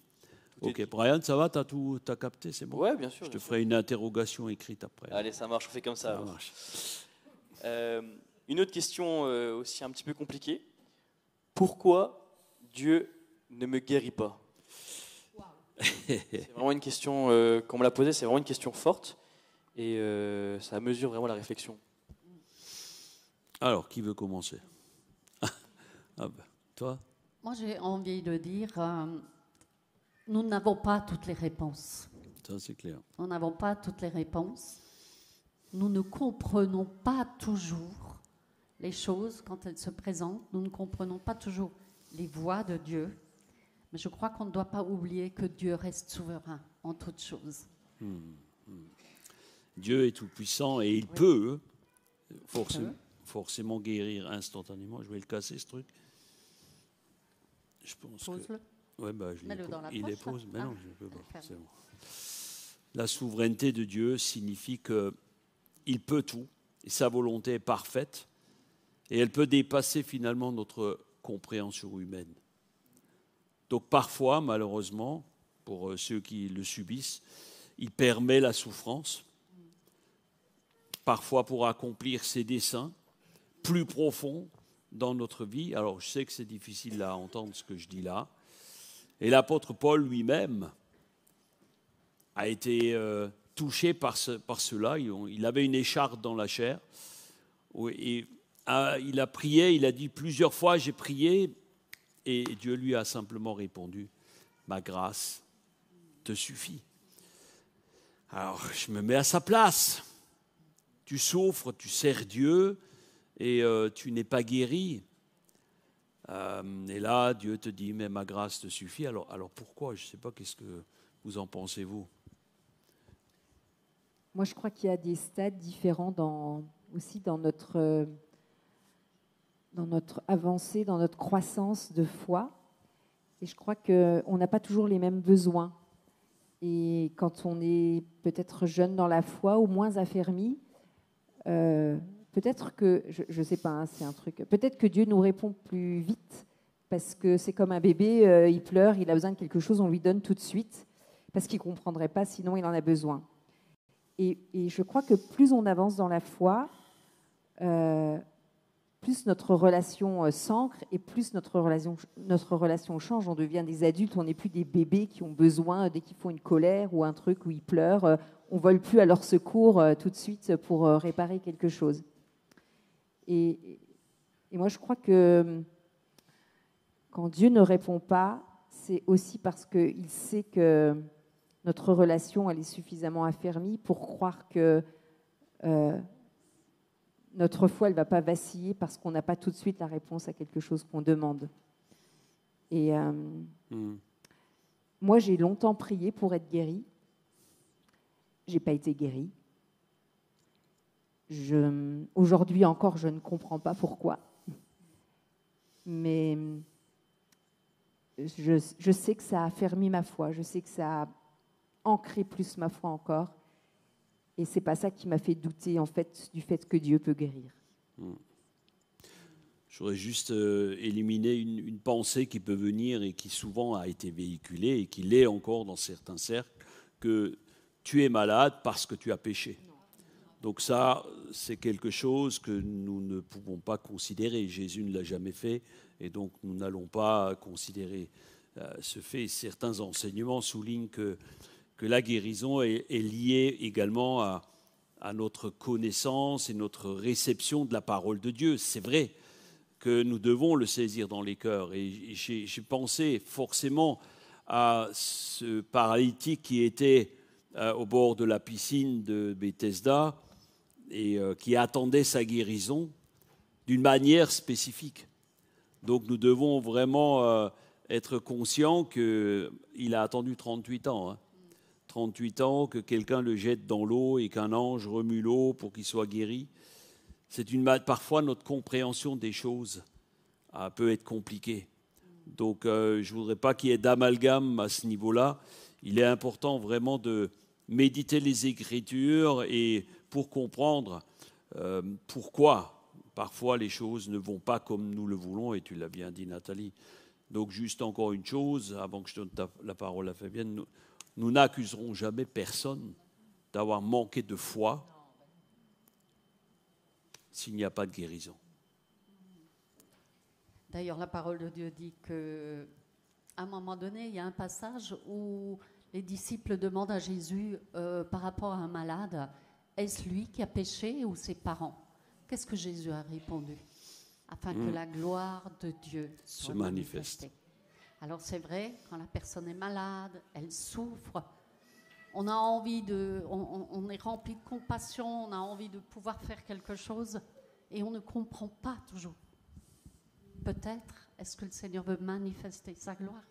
Speaker 1: Ok, Brian, ça va? T'as capté? C'est bon?
Speaker 2: Ouais, bien sûr.
Speaker 1: Je te ferai une interrogation écrite après.
Speaker 2: Allez, ça marche, on fait comme ça.
Speaker 1: Ça marche.
Speaker 2: Une autre question aussi un petit peu compliquée. Pourquoi Dieu ne me guérit pas? C'est vraiment une question, quand on me l'a posée, c'est vraiment une question forte et ça mesure vraiment la réflexion.
Speaker 1: Alors, qui veut commencer? Toi?
Speaker 3: Moi, j'ai envie de dire, nous n'avons pas toutes les réponses.
Speaker 1: Ça, c'est clair.
Speaker 3: Nous n'avons pas toutes les réponses. Nous ne comprenons pas toujours les choses quand elles se présentent. Nous ne comprenons pas toujours les voies de Dieu. Mais je crois qu'on ne doit pas oublier que Dieu reste souverain en toutes choses.
Speaker 1: Dieu est tout-puissant et il peut forcément guérir instantanément. Je vais le casser, ce truc. Je pense
Speaker 3: Pose-le.
Speaker 1: Ouais,
Speaker 3: Mets-le dans la
Speaker 1: il
Speaker 3: poche,
Speaker 1: est pose, mais non, je ne peux pas.
Speaker 3: C'est bon.
Speaker 1: La souveraineté de Dieu signifie qu'il peut tout, et sa volonté est parfaite, et elle peut dépasser finalement notre compréhension humaine. Donc parfois, malheureusement, pour ceux qui le subissent, il permet la souffrance, parfois pour accomplir ses desseins plus profonds dans notre vie. Alors je sais que c'est difficile à entendre ce que je dis là. Et l'apôtre Paul lui-même a été touché par cela. Il avait une écharpe dans la chair. Et il a prié, il a dit plusieurs fois, j'ai prié, et Dieu lui a simplement répondu, ma grâce te suffit. Alors, je me mets à sa place. Tu souffres, tu sers Dieu, et tu n'es pas guéri. Et là, Dieu te dit, mais ma grâce te suffit. Alors pourquoi? Je ne sais pas, qu'est-ce que vous en pensez, vous?
Speaker 4: Moi, je crois qu'il y a des stades différents aussi dans notre avancée, dans notre croissance de foi. Et je crois qu'on n'a pas toujours les mêmes besoins. Et quand on est peut-être jeune dans la foi ou moins affermi, peut-être que, je ne sais pas, hein, c'est un truc, peut-être que Dieu nous répond plus vite, parce que c'est comme un bébé, il pleure, il a besoin de quelque chose, on lui donne tout de suite, parce qu'il ne comprendrait pas, sinon il en a besoin. Et je crois que plus on avance dans la foi, plus notre relation s'ancre et plus notre relation change. On devient des adultes, on n'est plus des bébés qui ont besoin, dès qu'ils font une colère ou un truc où ils pleurent, on ne vole plus à leur secours tout de suite pour réparer quelque chose. Et moi, je crois que quand Dieu ne répond pas, c'est aussi parce qu'il sait que notre relation elle est suffisamment affermie pour croire que notre foi elle ne va pas vaciller parce qu'on n'a pas tout de suite la réponse à quelque chose qu'on demande. Et moi, j'ai longtemps prié pour être guérie. Je n'ai pas été guérie. Aujourd'hui encore, je ne comprends pas pourquoi. Mais je sais que ça a affermi ma foi. Je sais que ça a ancré plus ma foi encore. Et ce n'est pas ça qui m'a fait douter en fait, du fait que Dieu peut guérir.
Speaker 1: J'aurais juste éliminé une pensée qui peut venir et qui souvent a été véhiculée et qui l'est encore dans certains cercles, que tu es malade parce que tu as péché. Donc ça, c'est quelque chose que nous ne pouvons pas considérer. Jésus ne l'a jamais fait et donc nous n'allons pas considérer ce fait. Certains enseignements soulignent que la guérison est liée également à notre connaissance et notre réception de la parole de Dieu. C'est vrai que nous devons le saisir dans les cœurs. Et j'ai pensé forcément à ce paralytique qui était au bord de la piscine de Bethesda et qui attendait sa guérison d'une manière spécifique. Donc nous devons vraiment être conscients qu'il a attendu 38 ans. 38 ans, que quelqu'un le jette dans l'eau et qu'un ange remue l'eau pour qu'il soit guéri. Parfois, notre compréhension des choses peut être compliquée. Donc, je ne voudrais pas qu'il y ait d'amalgame à ce niveau-là. Il est important vraiment de méditer les Écritures et pour comprendre pourquoi parfois les choses ne vont pas comme nous le voulons, et tu l'as bien dit, Nathalie. Donc, juste encore une chose, avant que je donne la parole à Fabienne, nous n'accuserons jamais personne d'avoir manqué de foi s'il n'y a pas de guérison.
Speaker 3: D'ailleurs, la parole de Dieu dit qu'à un moment donné, il y a un passage où les disciples demandent à Jésus par rapport à un malade, est-ce lui qui a péché ou ses parents? Qu'est-ce que Jésus a répondu? Afin que la gloire de Dieu soit manifestée. Alors c'est vrai, quand la personne est malade, elle souffre, on a envie on est rempli de compassion, on a envie de pouvoir faire quelque chose et on ne comprend pas toujours. Peut-être, est-ce que le Seigneur veut manifester sa gloire?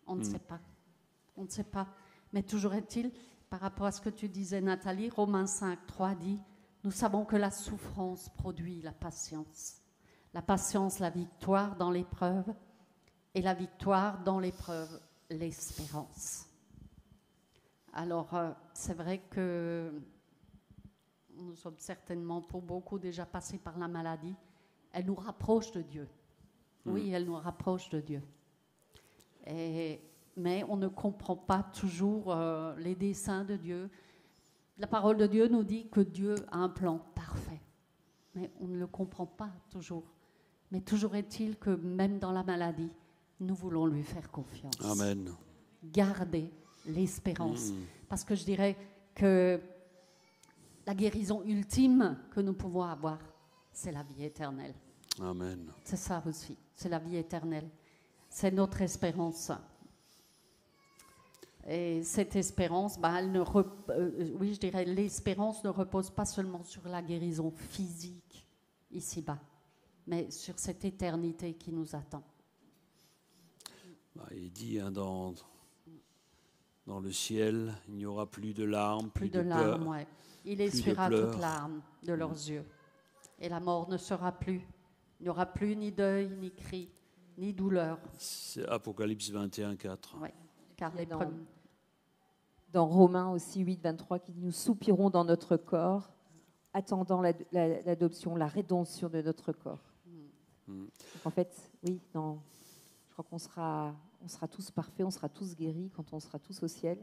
Speaker 3: On ne sait pas. On ne sait pas. Mais toujours est-il, par rapport à ce que tu disais, Nathalie, Romains 5, 3 dit, nous savons que la souffrance produit la patience. La patience, la victoire dans l'épreuve. Et la victoire dans l'épreuve, l'espérance. Alors, c'est vrai que nous sommes certainement pour beaucoup déjà passés par la maladie. Elle nous rapproche de Dieu. Oui, elle nous rapproche de Dieu. Mais on ne comprend pas toujours les desseins de Dieu. La parole de Dieu nous dit que Dieu a un plan parfait. Mais on ne le comprend pas toujours. Mais toujours est-il que même dans la maladie, nous voulons lui faire confiance.
Speaker 1: Amen.
Speaker 3: Garder l'espérance. Parce que je dirais que la guérison ultime que nous pouvons avoir, c'est la vie éternelle.
Speaker 1: Amen.
Speaker 3: C'est ça aussi, c'est la vie éternelle. C'est notre espérance. Et cette espérance, oui, je dirais, l'espérance ne repose pas seulement sur la guérison physique ici-bas, mais sur cette éternité qui nous attend.
Speaker 1: Il dit dans le ciel, il n'y aura plus de larmes,
Speaker 3: plus de larmes, ouais. Il essuiera toutes larmes de leurs yeux. Et la mort ne sera plus. Il n'y aura plus ni deuil, ni cri, ni douleur.
Speaker 1: C'est Apocalypse 21, 4.
Speaker 3: Ouais, car les
Speaker 4: dans Romains aussi 8, 23, qui dit « Nous soupirons dans notre corps, attendant l'adoption, la rédemption de notre corps. » Donc, en fait, oui, je crois qu'on sera tous parfaits, on sera tous guéris quand on sera tous au ciel.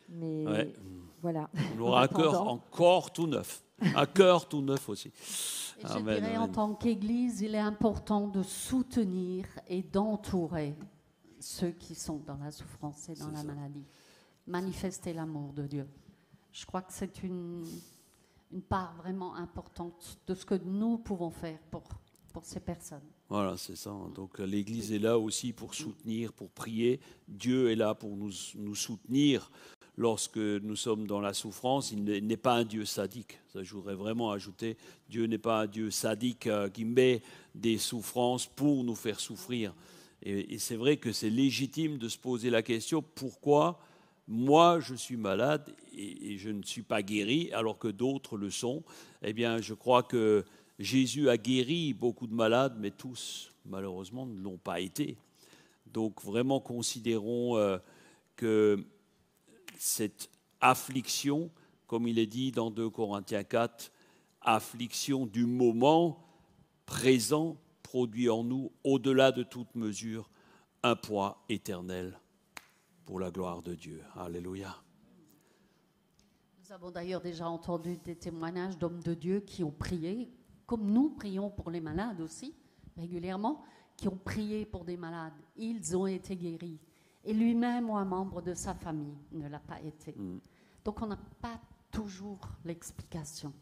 Speaker 4: Mais voilà.
Speaker 1: On aura un cœur encore tout neuf. Un cœur tout neuf aussi.
Speaker 3: Et je dirais, en tant qu'Église, il est important de soutenir et d'entourer ceux qui sont dans la souffrance et dans la maladie. Manifester l'amour de Dieu. Je crois que c'est une part vraiment importante de ce que nous pouvons faire pour ces personnes.
Speaker 1: Voilà, c'est ça. Donc l'Église est là aussi pour soutenir, pour prier. Dieu est là pour nous soutenir lorsque nous sommes dans la souffrance. Il n'est pas un Dieu sadique. Ça, je voudrais vraiment ajouter. Dieu n'est pas un Dieu sadique qui met des souffrances pour nous faire souffrir. Et c'est vrai que c'est légitime de se poser la question, pourquoi moi je suis malade et je ne suis pas guéri alors que d'autres le sont? Eh bien, je crois que Jésus a guéri beaucoup de malades, mais tous, malheureusement, ne l'ont pas été. Donc, vraiment, considérons que cette affliction, comme il est dit dans 2 Corinthiens 4, affliction du moment présent, produit en nous, au-delà de toute mesure, un poids éternel pour la gloire de Dieu. Alléluia.
Speaker 3: Nous avons d'ailleurs déjà entendu des témoignages d'hommes de Dieu qui ont prié, comme nous prions pour les malades aussi, régulièrement, qui ont prié pour des malades. Ils ont été guéris. Et lui-même ou un membre de sa famille ne l'a pas été. Donc on n'a pas toujours l'explication.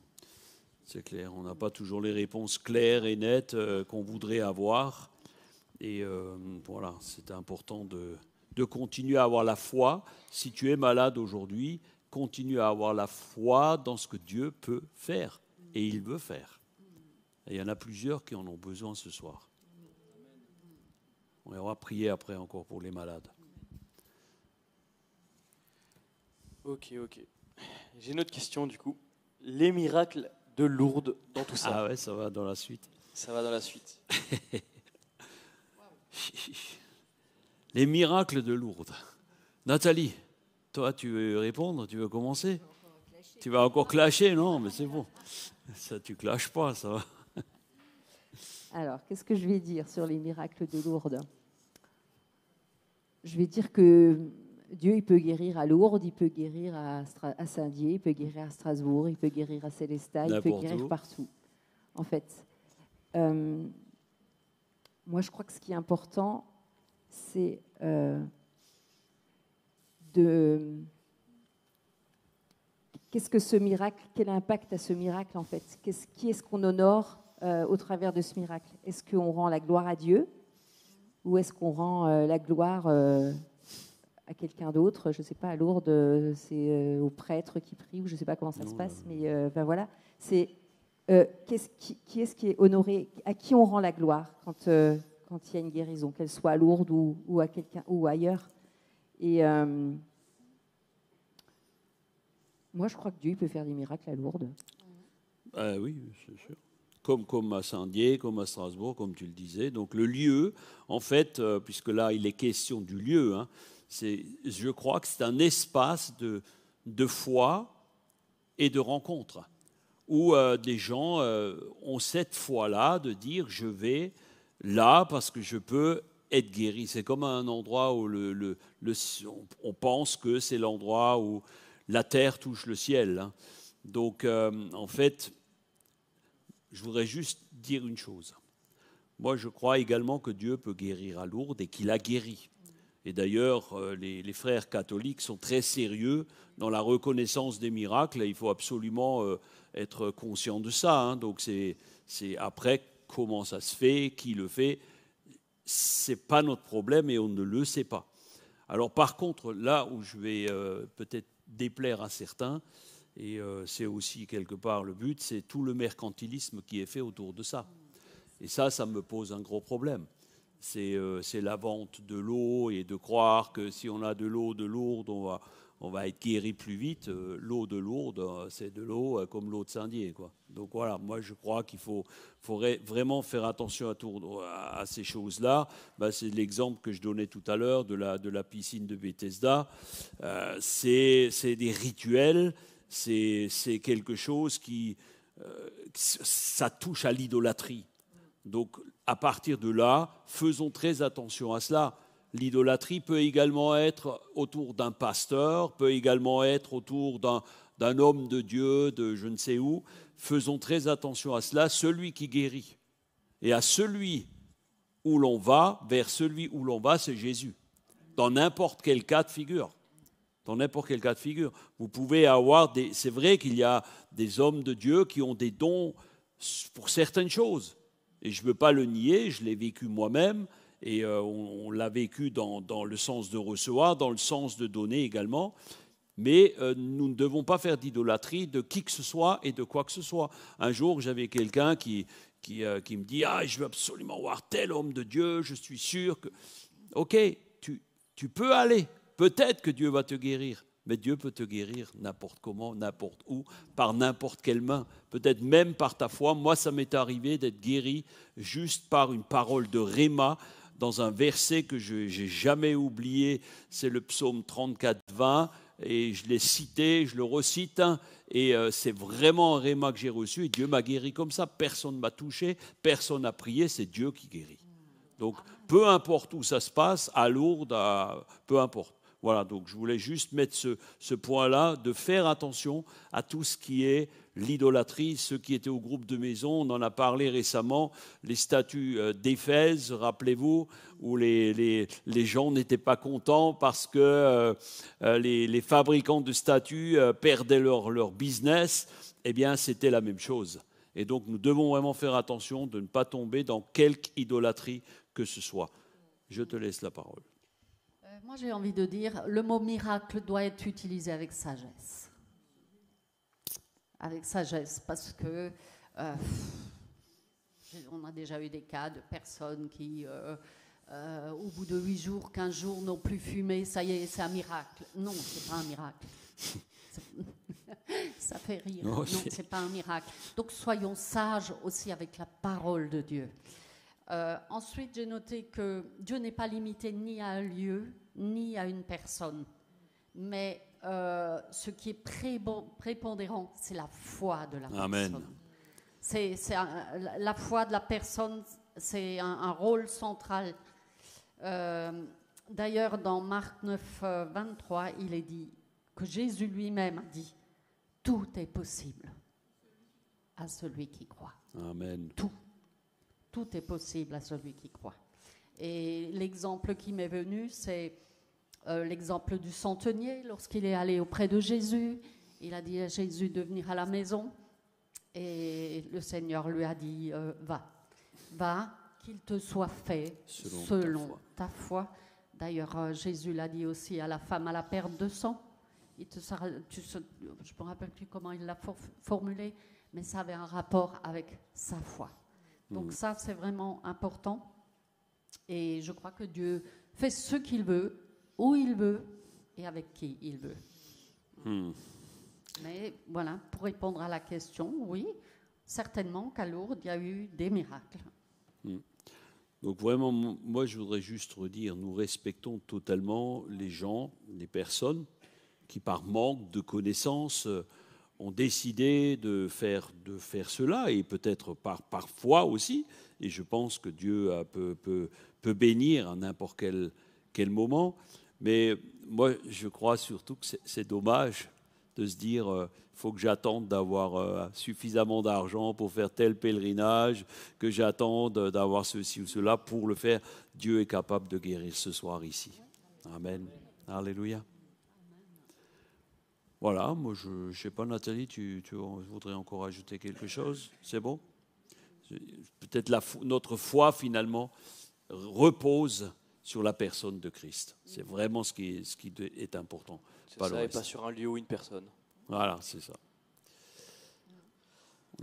Speaker 1: C'est clair, on n'a pas toujours les réponses claires et nettes qu'on voudrait avoir. Et voilà, c'est important de continuer à avoir la foi. Si tu es malade aujourd'hui, continue à avoir la foi dans ce que Dieu peut faire. Et il veut faire. Et il y en a plusieurs qui en ont besoin ce soir. On va prier après encore pour les malades.
Speaker 2: Ok. J'ai une autre question du coup. Les miracles de Lourdes dans tout ça.
Speaker 1: Ah ouais, ça va dans la suite.
Speaker 2: Ça va dans la suite.
Speaker 1: Les miracles de Lourdes. Nathalie, toi tu veux répondre? Tu veux commencer? Tu vas encore clasher? Non, mais c'est bon. Ça, tu clashes pas, ça va.
Speaker 4: Alors, qu'est-ce que je vais dire sur les miracles de Lourdes? Je vais dire que Dieu, il peut guérir à Lourdes, il peut guérir à Saint-Dié, il peut guérir à Strasbourg, il peut guérir à Célestat, il peut guérir partout. En fait, moi, je crois que ce qui est important, c'est qu'est-ce que ce miracle, quel impact a ce miracle en fait? Qui est-ce qu'on honore au travers de ce miracle? Est-ce qu'on rend la gloire à Dieu ou est-ce qu'on rend la gloire à quelqu'un d'autre? Je ne sais pas, à Lourdes, c'est au prêtre qui prie ou je ne sais pas comment ça se passe, mais voilà. C'est qui est-ce qui est honoré? À qui on rend la gloire quand il y a une guérison, qu'elle soit à Lourdes ou à quelqu'un ou ailleurs? Et moi, je crois que Dieu peut faire des miracles à Lourdes.
Speaker 1: Oui, c'est sûr. Comme à Saint-Dié, comme à Strasbourg, comme tu le disais. Donc le lieu, en fait, puisque là, il est question du lieu, je crois que c'est un espace de foi et de rencontre, où des gens ont cette foi-là de dire « je vais là parce que je peux être guéri ». C'est comme un endroit où on pense que c'est l'endroit où la terre touche le ciel. Donc, en fait, je voudrais juste dire une chose. Moi, je crois également que Dieu peut guérir à Lourdes et qu'il a guéri. Et d'ailleurs, les frères catholiques sont très sérieux dans la reconnaissance des miracles. Et il faut absolument être conscient de ça. Hein. Donc c'est après comment ça se fait, qui le fait, c'est pas notre problème et on ne le sait pas. Alors par contre, là où je vais peut-être déplaire à certains, et c'est aussi quelque part le but, c'est tout le mercantilisme qui est fait autour de ça. Et ça me pose un gros problème. C'est la vente de l'eau et de croire que si on a de l'eau de Lourdes, on va être guéri plus vite. L'eau de Lourdes, c'est de l'eau comme l'eau de Saint-Dié, quoi. Donc voilà, moi je crois qu'il faudrait vraiment faire attention à ces choses-là. C'est l'exemple que je donnais tout à l'heure de la piscine de Bethesda. C'est des rituels, c'est quelque chose qui... ça touche à l'idolâtrie. Donc, à partir de là, faisons très attention à cela. L'idolâtrie peut également être autour d'un pasteur, peut également être autour d'un homme de Dieu, de je ne sais où. Faisons très attention à cela. Celui qui guérit et à celui où l'on va, vers celui où l'on va, c'est Jésus. Dans n'importe quel cas de figure. Dans n'importe quel cas de figure. Vous pouvez avoir c'est vrai qu'il y a des hommes de Dieu qui ont des dons pour certaines choses. Et je ne veux pas le nier, je l'ai vécu moi-même, et on l'a vécu dans le sens de recevoir, dans le sens de donner également. Mais nous ne devons pas faire d'idolâtrie de qui que ce soit et de quoi que ce soit. Un jour, j'avais quelqu'un qui me dit « Ah, je veux absolument voir tel homme de Dieu, je suis sûr que... » Ok, tu peux aller, peut-être que Dieu va te guérir. Mais Dieu peut te guérir n'importe comment, n'importe où, par n'importe quelle main, peut-être même par ta foi. Moi, ça m'est arrivé d'être guéri juste par une parole de Réma dans un verset que je n'ai jamais oublié. C'est le psaume 34, 20, et je l'ai cité, je le recite, hein, et c'est vraiment un Réma que j'ai reçu, et Dieu m'a guéri comme ça. Personne ne m'a touché, personne n'a prié, c'est Dieu qui guérit. Donc, peu importe où ça se passe, à Lourdes, peu importe. Voilà, donc je voulais juste mettre ce point-là, de faire attention à tout ce qui est l'idolâtrie. Ceux qui étaient au groupe de maison, on en a parlé récemment, les statues d'Éphèse, rappelez-vous, où les gens n'étaient pas contents parce que les fabricants de statues perdaient leur business. Eh bien, c'était la même chose. Et donc, nous devons vraiment faire attention de ne pas tomber dans quelque idolâtrie que ce soit. Je te laisse la parole.
Speaker 3: Moi, j'ai envie de dire, le mot miracle doit être utilisé avec sagesse. Avec sagesse, parce que on a déjà eu des cas de personnes qui, au bout de 8 jours, 15 jours, n'ont plus fumé. Ça y est, c'est un miracle. Non, c'est pas un miracle. Ça fait rire. Non, c'est pas un miracle. Donc, soyons sages aussi avec la parole de Dieu. Ensuite, j'ai noté que Dieu n'est pas limité ni à un lieu, ni à une personne. Mais ce qui est prépondérant, c'est la foi de la
Speaker 1: Amen.
Speaker 3: personne. La foi de la personne, c'est un rôle central. D'ailleurs, dans Marc 9, 23, il est dit que Jésus lui-même a dit « Tout est possible à celui qui croit. »
Speaker 1: Amen.
Speaker 3: Tout est possible à celui qui croit. Et l'exemple qui m'est venu, c'est l'exemple du centenier. Lorsqu'il est allé auprès de Jésus, il a dit à Jésus de venir à la maison. Et le Seigneur lui a dit, va, qu'il te soit fait selon ta foi. D'ailleurs, Jésus l'a dit aussi à la femme à la perte de sang. Je ne me rappelle plus comment il l'a formulé, mais ça avait un rapport avec sa foi. Donc ça, c'est vraiment important. Et je crois que Dieu fait ce qu'il veut, où il veut et avec qui il veut. Mais voilà, pour répondre à la question, oui, certainement qu'à Lourdes, il y a eu des miracles.
Speaker 1: Donc vraiment, moi, je voudrais juste redire, nous respectons totalement les gens, les personnes qui, par manque de connaissances, ont décidé de faire cela, et peut-être par foi aussi. Et je pense que Dieu peut bénir à n'importe quel moment. Mais moi, je crois surtout que c'est dommage de se dire il faut que j'attende d'avoir suffisamment d'argent pour faire tel pèlerinage, que j'attende d'avoir ceci ou cela pour le faire. Dieu est capable de guérir ce soir ici. Amen. Alléluia. Voilà, moi je ne sais pas, Nathalie, tu voudrais encore ajouter quelque chose? C'est bon? Peut-être notre foi finalement repose sur la personne de Christ. C'est vraiment ce qui est important.
Speaker 2: C'est ça, et pas sur un lieu ou une personne.
Speaker 1: Voilà, c'est ça.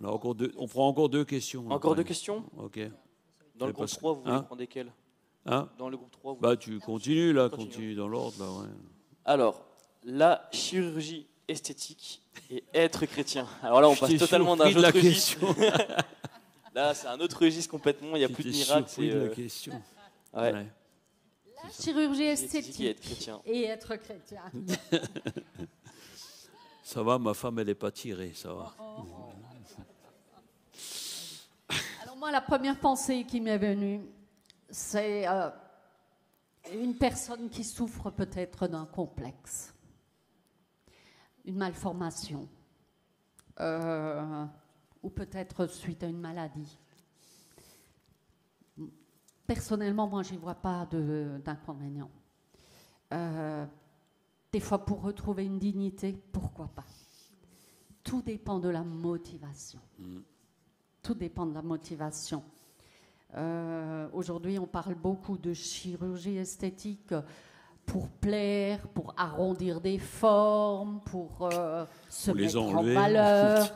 Speaker 1: On prend encore 2 questions.
Speaker 2: Encore 2 questions?
Speaker 1: Ok.
Speaker 2: Dans le groupe 3, vous voulez prendre desquelles? Dans le groupe 3,
Speaker 1: tu continues là, continue dans l'ordre là, ouais.
Speaker 2: Alors, la chirurgie esthétique et être chrétien. Alors là, on passe totalement d'un autre registre. Là, c'est un autre registre complètement, il n'y a plus de miracle.
Speaker 1: C'est la question.
Speaker 2: Ouais.
Speaker 3: La chirurgie esthétique
Speaker 2: et être chrétien.
Speaker 1: Ça va, ma femme, elle n'est pas tirée, ça va.
Speaker 3: Alors moi, la première pensée qui m'est venue, c'est une personne qui souffre peut-être d'un complexe, une malformation, ou peut-être suite à une maladie. Personnellement, moi, je n'y vois pas d'inconvénient. Des fois, pour retrouver une dignité, pourquoi pas? Tout dépend de la motivation. Tout dépend de la motivation. Aujourd'hui, on parle beaucoup de chirurgie esthétique pour plaire, pour arrondir des formes, pour se mettre en valeur,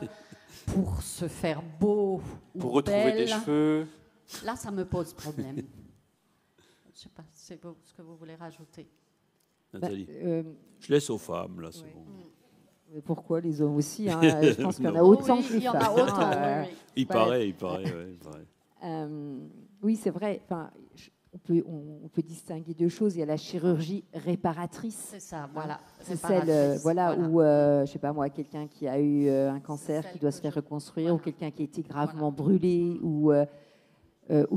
Speaker 3: pour se faire beau ou
Speaker 2: pour retrouver
Speaker 3: belle.
Speaker 2: Des cheveux.
Speaker 3: Là, ça me pose problème. Je ne sais pas, c'est ce que vous voulez rajouter.
Speaker 1: Nathalie, je laisse aux femmes, là, c'est bon.
Speaker 4: Mais pourquoi les hommes aussi Je pense qu'il y en a autant que les femmes.
Speaker 3: Il y en a autant,
Speaker 1: Il paraît.
Speaker 4: Oui, c'est vrai. Enfin, on peut distinguer 2 choses. Il y a la chirurgie réparatrice.
Speaker 3: C'est ça, voilà.
Speaker 4: C'est celle où, je ne sais pas moi, quelqu'un qui a eu un cancer qui doit se faire reconstruire, ou quelqu'un qui a été gravement brûlé, ou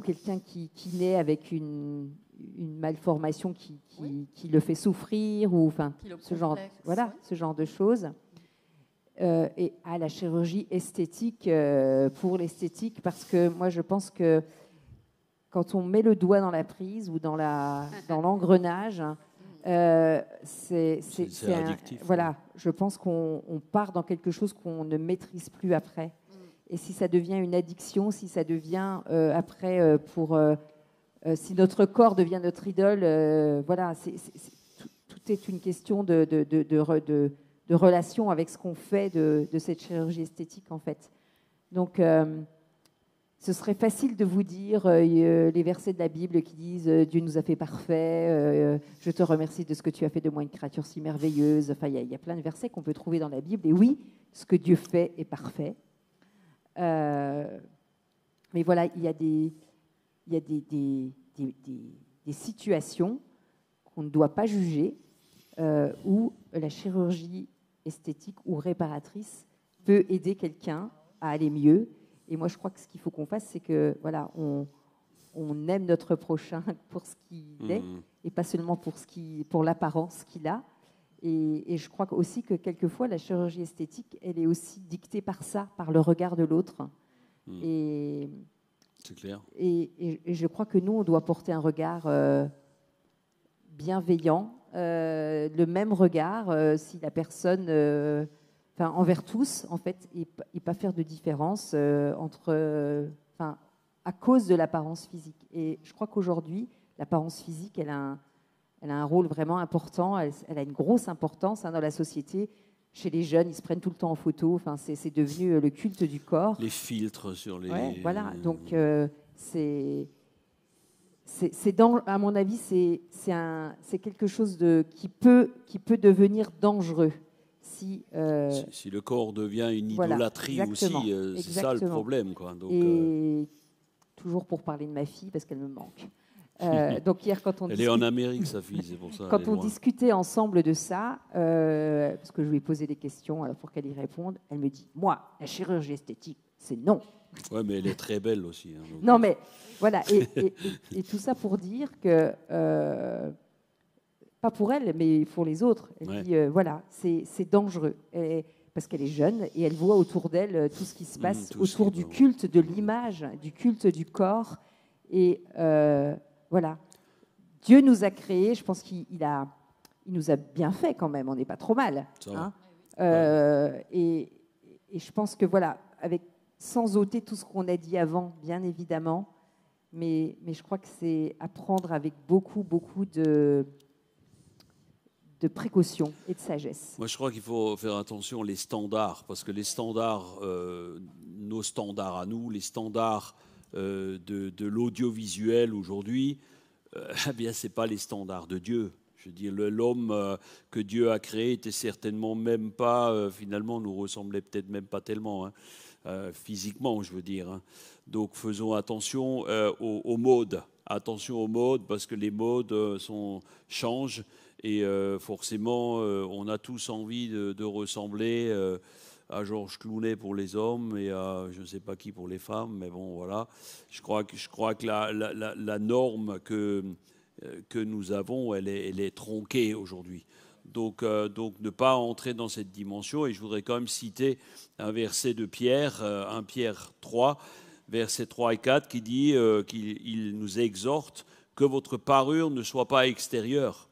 Speaker 4: quelqu'un qui naît avec une malformation qui le fait souffrir, ou enfin ce genre de choses. Et à la chirurgie esthétique, pour l'esthétique, parce que moi je pense que quand on met le doigt dans la prise ou dans l'engrenage, c'est
Speaker 1: addictif.
Speaker 4: Voilà, je pense qu'on part dans quelque chose qu'on ne maîtrise plus après. Et si ça devient une addiction, si ça devient après si notre corps devient notre idole, voilà, tout est une question de relation avec ce qu'on fait de cette chirurgie esthétique, en fait. Donc, ce serait facile de vous dire les versets de la Bible qui disent « Dieu nous a fait parfaits, je te remercie de ce que tu as fait de moi une créature si merveilleuse ». Enfin, il y a plein de versets qu'on peut trouver dans la Bible. Et oui, ce que Dieu fait est parfait. Mais voilà, il y a des situations qu'on ne doit pas juger où la chirurgie esthétique ou réparatrice peut aider quelqu'un à aller mieux. Et moi, je crois que ce qu'il faut qu'on fasse, c'est que voilà, on aime notre prochain pour ce qu'il est et pas seulement pour l'apparence qu'il a. Et je crois aussi que quelquefois, la chirurgie esthétique, elle est aussi dictée par ça, par le regard de l'autre. Et
Speaker 1: c'est clair.
Speaker 4: Et je crois que nous, on doit porter un regard bienveillant, le même regard si la personne, envers tous, en fait, et pas faire de différence à cause de l'apparence physique. Et je crois qu'aujourd'hui, l'apparence physique, elle a un rôle vraiment important, elle a une grosse importance dans la société. Chez les jeunes, ils se prennent tout le temps en photo. Enfin, c'est devenu le culte du corps.
Speaker 1: Les filtres sur les...
Speaker 4: Ouais, voilà. Donc, à mon avis, c'est quelque chose qui peut devenir dangereux. Si
Speaker 1: le corps devient une idolâtrie aussi, c'est ça le problème, quoi. Donc,
Speaker 4: et toujours pour parler de ma fille, parce qu'elle me manque. Donc hier,
Speaker 1: elle est en Amérique, sa fille, c'est pour ça.
Speaker 4: Quand on discutait ensemble de ça, parce que je lui ai posé des questions alors pour qu'elle y réponde, elle me dit, moi, la chirurgie esthétique, c'est non.
Speaker 1: Ouais, mais elle est très belle aussi. Hein, donc...
Speaker 4: Non, mais voilà, et tout ça pour dire que, pas pour elle, mais pour les autres, elle dit, voilà, c'est dangereux. Parce qu'elle est jeune et elle voit autour d'elle tout ce qui se passe autour du culte de l'image, du culte du corps. Et voilà, Dieu nous a créés, je pense qu'il nous a bien fait quand même, on n'est pas trop mal. Hein. Et je pense que voilà, sans ôter tout ce qu'on a dit avant, bien évidemment, mais je crois que c'est à prendre avec beaucoup de précaution et de sagesse.
Speaker 1: Moi, je crois qu'il faut faire attention aux standards, parce que les standards, nos standards à nous, les standards de l'audiovisuel aujourd'hui, eh bien, ce n'est pas les standards de Dieu. Je veux dire, l'homme que Dieu a créé était certainement même pas, finalement, nous ressemblait peut-être même pas tellement, hein, physiquement, je veux dire. Hein. Donc, faisons attention aux modes. Attention aux modes, parce que les modes changent. Et forcément, on a tous envie de ressembler à Georges Clooney pour les hommes et à je ne sais pas qui pour les femmes. Mais bon, voilà. Je crois que la norme que nous avons, elle est tronquée aujourd'hui. Donc, ne pas entrer dans cette dimension. Et je voudrais quand même citer un verset de Pierre, 1 Pierre 3, versets 3 et 4, qui dit qu'il nous exhorte que votre parure ne soit pas extérieure,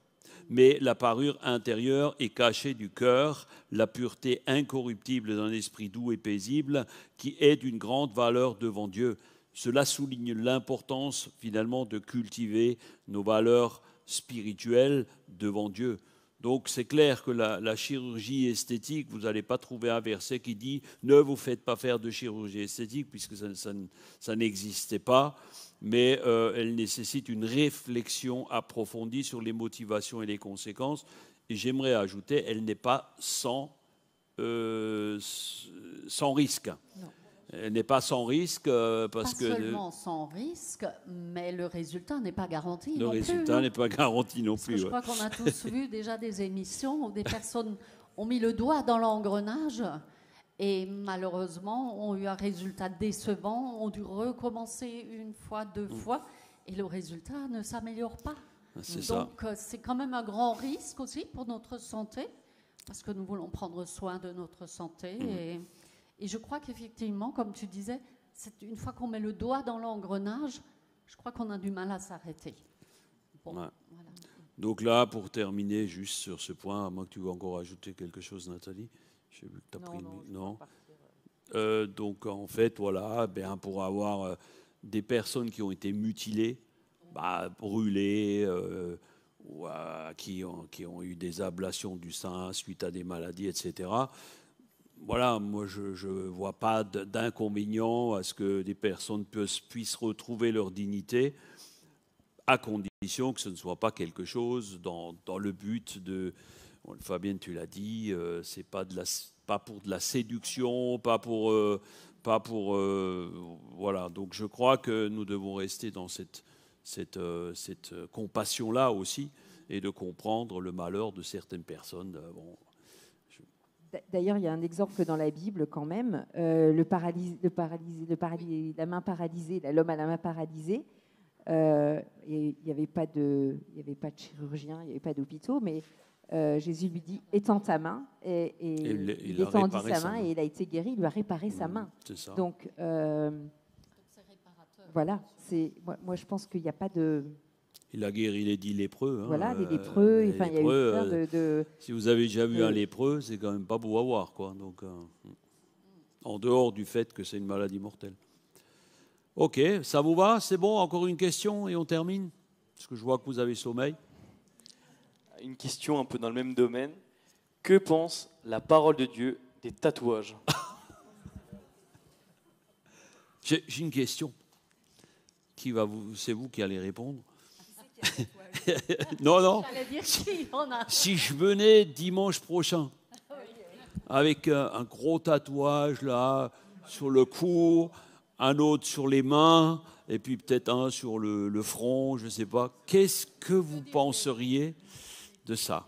Speaker 1: mais la parure intérieure est cachée du cœur, la pureté incorruptible d'un esprit doux et paisible, qui est d'une grande valeur devant Dieu. Cela souligne l'importance, finalement, de cultiver nos valeurs spirituelles devant Dieu. Donc, c'est clair que la chirurgie esthétique, vous n'allez pas trouver un verset qui dit « Ne vous faites pas faire de chirurgie esthétique », puisque ça n'existait pas. Mais elle nécessite une réflexion approfondie sur les motivations et les conséquences. Et j'aimerais ajouter, elle n'est pas sans risque.
Speaker 3: Non.
Speaker 1: Elle n'est pas sans risque parce que...
Speaker 3: Pas seulement sans risque, mais le résultat n'est pas garanti non plus.
Speaker 1: Le résultat n'est pas garanti non plus.
Speaker 3: Je crois qu'on a tous vu déjà des émissions où des personnes ont mis le doigt dans l'engrenage et malheureusement ont eu un résultat décevant, ont dû recommencer une fois, deux fois, et le résultat ne s'améliore pas. Donc c'est quand même un grand risque aussi pour notre santé, parce que nous voulons prendre soin de notre santé. Et je crois qu'effectivement, comme tu disais, une fois qu'on met le doigt dans l'engrenage, je crois qu'on a du mal à s'arrêter. Bon, voilà.
Speaker 1: Donc là, pour terminer, juste sur ce point, à moins que tu veux encore ajouter quelque chose, Nathalie. J'ai vu que tu as pris non. Donc en fait, voilà, pour avoir des personnes qui ont été mutilées, brûlées, ou qui ont eu des ablations du sein suite à des maladies, etc. Voilà, moi je ne vois pas d'inconvénient à ce que des personnes puissent retrouver leur dignité, à condition que ce ne soit pas quelque chose dans le but de... Fabienne, tu l'as dit, c'est pas pour de la séduction, pas pour voilà. Donc je crois que nous devons rester dans cette compassion-là aussi et de comprendre le malheur de certaines personnes.
Speaker 4: D'ailleurs, il y a un exemple dans la Bible quand même, la main paralysée, l'homme à la main paralysée. Il n'y avait pas de chirurgien, il n'y avait pas d'hôpitaux, mais Jésus lui dit « étends ta main » et il étendit sa main et il a été guéri, il lui a réparé sa main.
Speaker 1: C'est ça.
Speaker 4: Donc, voilà, moi je pense qu'il n'y a pas de...
Speaker 1: Il a guéri les 10 lépreux. Hein.
Speaker 4: Voilà, les lépreux, il y a eu plein de...
Speaker 1: Si vous avez déjà vu un lépreux, c'est quand même pas beau à voir, quoi. Donc, en dehors du fait que c'est une maladie mortelle. Ok, ça vous va? C'est bon? Encore une question et on termine? Parce que je vois que vous avez sommeil.
Speaker 2: Une question un peu dans le même domaine. Que pense la parole de Dieu des tatouages?
Speaker 1: J'ai une question. C'est vous qui allez répondre. Non. Si je venais dimanche prochain avec un gros tatouage là sur le cou, un autre sur les mains et puis peut-être un sur le front, je ne sais pas, qu'est-ce que vous penseriez de ça?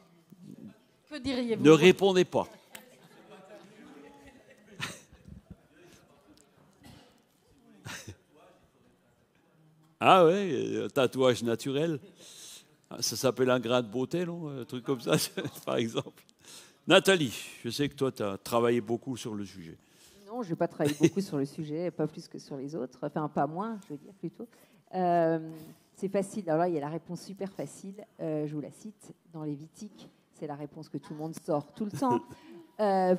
Speaker 3: Que diriez-vous?
Speaker 1: Ne répondez pas. Ah ouais, tatouage naturel. Ça s'appelle un grain de beauté, non? Un truc comme ça, par exemple. Nathalie, je sais que toi, tu as travaillé beaucoup sur le sujet.
Speaker 4: Non, je n'ai pas travaillé beaucoup sur le sujet, pas plus que sur les autres. Enfin, pas moins, je veux dire, plutôt. C'est facile. Alors là, il y a la réponse super facile. Je vous la cite. Dans Lévitique, c'est la réponse que tout le monde sort tout le temps.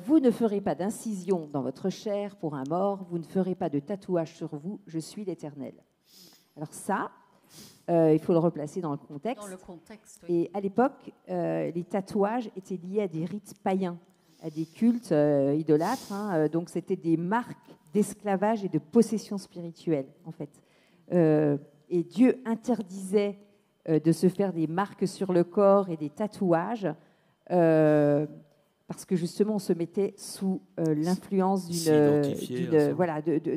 Speaker 4: Vous ne ferez pas d'incision dans votre chair pour un mort. Vous ne ferez pas de tatouage sur vous. Je suis l'Éternel. Alors ça, il faut le replacer dans le contexte.
Speaker 3: Dans le contexte, oui.
Speaker 4: Et à l'époque, les tatouages étaient liés à des rites païens, à des cultes idolâtres. Donc c'était des marques d'esclavage et de possession spirituelle, en fait. Et Dieu interdisait de se faire des marques sur le corps et des tatouages parce que justement on se mettait sous l'influence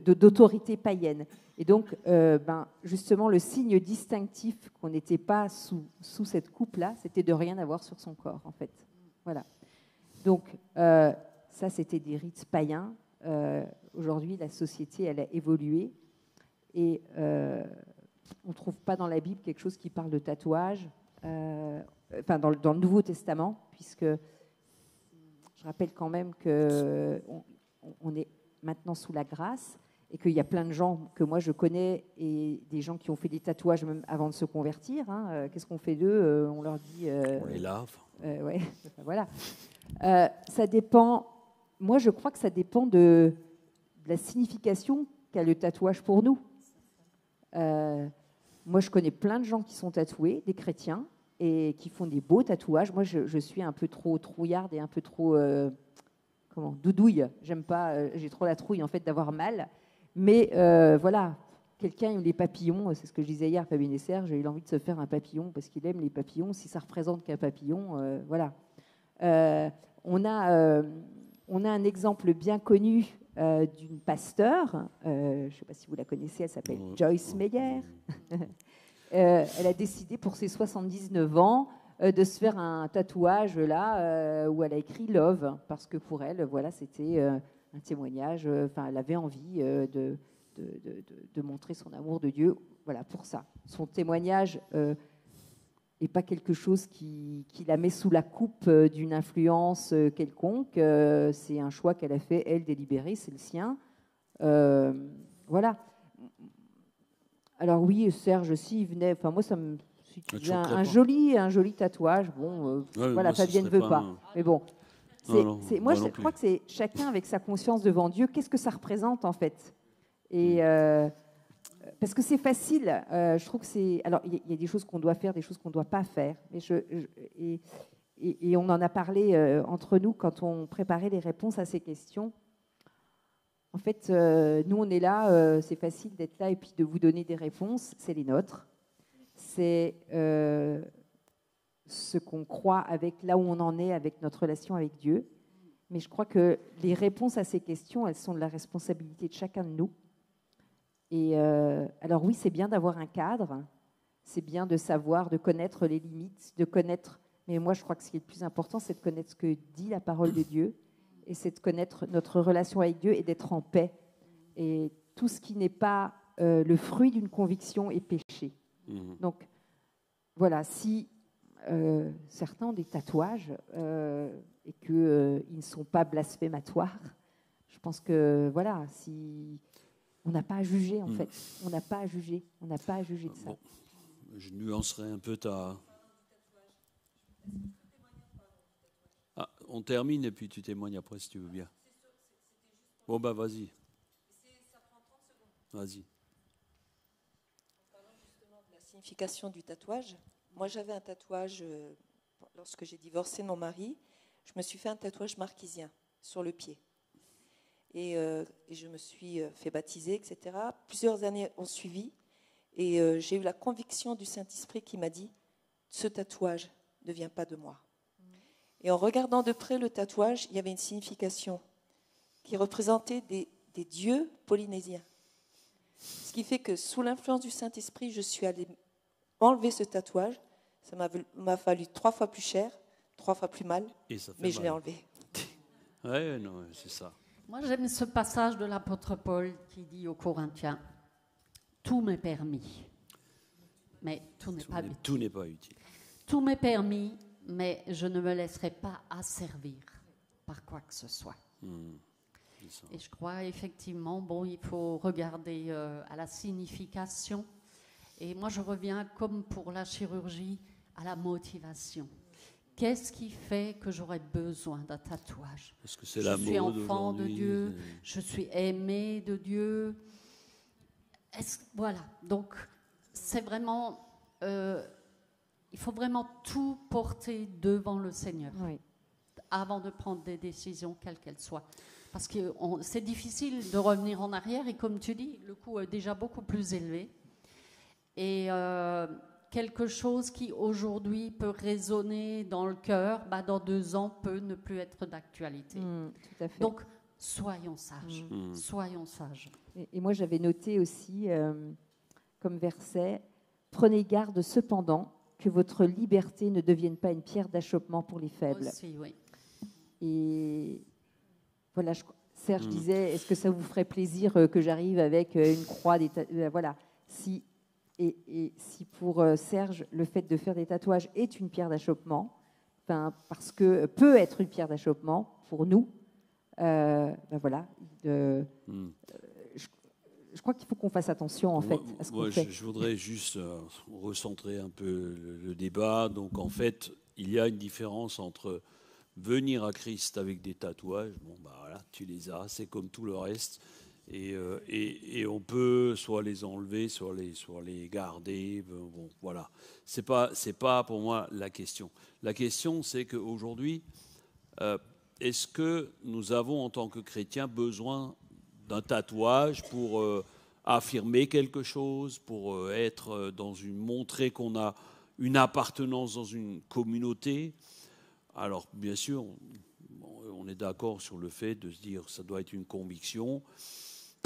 Speaker 4: d'autorité païenne. Et donc justement le signe distinctif qu'on n'était pas sous cette coupe-là, c'était de rien avoir sur son corps en fait. Voilà. Donc ça c'était des rites païens. Aujourd'hui la société elle a évolué et on ne trouve pas dans la Bible quelque chose qui parle de tatouage, dans le Nouveau Testament, puisque je rappelle quand même qu'on est maintenant sous la grâce et qu'il y a plein de gens que moi je connais et des gens qui ont fait des tatouages même avant de se convertir. Qu'est-ce qu'on fait d'eux? On leur dit...
Speaker 1: on les lave.
Speaker 4: Ouais, voilà. Ça dépend... Moi, je crois que ça dépend de la signification qu'a le tatouage pour nous. Moi, je connais plein de gens qui sont tatoués, des chrétiens, et qui font des beaux tatouages. Moi, je suis un peu trop trouillarde et un peu trop doudouille. J'aime pas, j'ai trop la trouille en fait d'avoir mal. Mais voilà, quelqu'un aime les papillons. C'est ce que je disais hier à Fabien et Serge. J'ai eu envie de se faire un papillon parce qu'il aime les papillons. Si ça représente qu'un papillon, voilà. On a un exemple bien connu d'une pasteure, je ne sais pas si vous la connaissez, elle s'appelle Joyce Meyer. Elle a décidé pour ses 79 ans de se faire un tatouage là où elle a écrit Love, parce que pour elle, voilà, c'était un témoignage, elle avait envie de montrer son amour de Dieu, voilà, pour ça. Son témoignage n'est pas quelque chose qui la met sous la coupe d'une influence quelconque. C'est un choix qu'elle a fait, elle, délibéré, c'est le sien. Voilà. Alors oui, Serge aussi, il venait... Enfin, moi, ça me... Un joli tatouage. Bon, voilà, Fabienne ne veut pas. Mais bon, moi, je crois que c'est chacun avec sa conscience devant Dieu. Qu'est-ce que ça représente, en fait? Et... parce que c'est facile, je trouve que c'est... Alors, il y a des choses qu'on doit faire, des choses qu'on ne doit pas faire. Mais et on en a parlé entre nous quand on préparait les réponses à ces questions. En fait, nous, on est là, c'est facile d'être là et puis de vous donner des réponses. C'est les nôtres. C'est ce qu'on croit avec là où on en est, avec notre relation avec Dieu. Mais je crois que les réponses à ces questions, elles sont de la responsabilité de chacun de nous. Et alors oui, c'est bien d'avoir un cadre, c'est bien de savoir, de connaître les limites, de connaître... Mais moi, je crois que ce qui est le plus important, c'est de connaître ce que dit la parole de Dieu, et c'est de connaître notre relation avec Dieu et d'être en paix. Et tout ce qui n'est pas le fruit d'une conviction est péché. Donc, voilà, si certains ont des tatouages et qu'ils ne sont pas blasphématoires, je pense que, voilà, si... On n'a pas à juger, en fait. On n'a pas à juger. On n'a pas à juger de ça.
Speaker 1: Bon, je nuancerai un peu ta... Ah, on termine et puis tu témoignes après, si tu veux bien. Bon, vas-y.
Speaker 5: Ça prend 30 secondes.
Speaker 1: Vas-y.
Speaker 5: En parlant justement de la signification du tatouage, moi j'avais un tatouage, lorsque j'ai divorcé de mon mari, je me suis fait un tatouage marquisien sur le pied. Et je me suis fait baptiser, etc. Plusieurs années ont suivi et j'ai eu la conviction du Saint-Esprit qui m'a dit « ce tatouage ne vient pas de moi ». Et en regardant de près le tatouage, il y avait une signification qui représentait des dieux polynésiens. Ce qui fait que sous l'influence du Saint-Esprit, je suis allée enlever ce tatouage. Ça m'a fallu 3 fois plus cher, 3 fois plus mal, mais je l'ai enlevé.
Speaker 1: Oui, non, c'est ça.
Speaker 3: Moi, j'aime ce passage de l'apôtre Paul qui dit aux Corinthiens « Tout m'est permis, mais tout n'est pas utile.
Speaker 1: Tout n'est pas utile.
Speaker 3: Tout m'est permis, mais je ne me laisserai pas asservir par quoi que ce soit. » Et je crois effectivement, il faut regarder à la signification Et moi, je reviens, comme pour la chirurgie, à la motivation. Qu'est-ce qui fait que j'aurais besoin d'un tatouage?
Speaker 1: Parce que c'est la mode
Speaker 3: Je suis enfant de
Speaker 1: aujourd'hui,
Speaker 3: Dieu, je suis aimé de Dieu. Voilà, donc c'est vraiment... il faut vraiment tout porter devant le Seigneur avant de prendre des décisions, quelles qu'elles soient. Parce que c'est difficile de revenir en arrière et comme tu dis, le coût est déjà beaucoup plus élevé. Et quelque chose qui aujourd'hui peut résonner dans le cœur, dans 2 ans peut ne plus être d'actualité.
Speaker 4: Tout à fait.
Speaker 3: Donc, soyons sages. Soyons sages.
Speaker 4: Et moi, j'avais noté aussi comme verset, « Prenez garde cependant que votre liberté ne devienne pas une pierre d'achoppement pour les faibles. »
Speaker 3: Aussi, oui.
Speaker 4: Et voilà, Serge disait, est-ce que ça vous ferait plaisir que j'arrive avec une croix voilà. Et si pour Serge, le fait de faire des tatouages est une pierre d'achoppement, parce que peut être une pierre d'achoppement pour nous, voilà. Je crois qu'il faut qu'on fasse attention, en fait, à ce qu'on fait.
Speaker 1: Je voudrais juste recentrer un peu le débat. Donc, en fait, il y a une différence entre venir à Christ avec des tatouages. Bon, voilà, tu les as, c'est comme tout le reste. Et on peut soit les enlever, soit les garder. Bon, voilà. C'est pas pour moi la question. La question, c'est qu'aujourd'hui, est-ce que nous avons, en tant que chrétiens, besoin d'un tatouage pour affirmer quelque chose, pour montrer qu'on a une appartenance dans une communauté? Alors, bien sûr, on est d'accord sur le fait de se dire que ça doit être une conviction.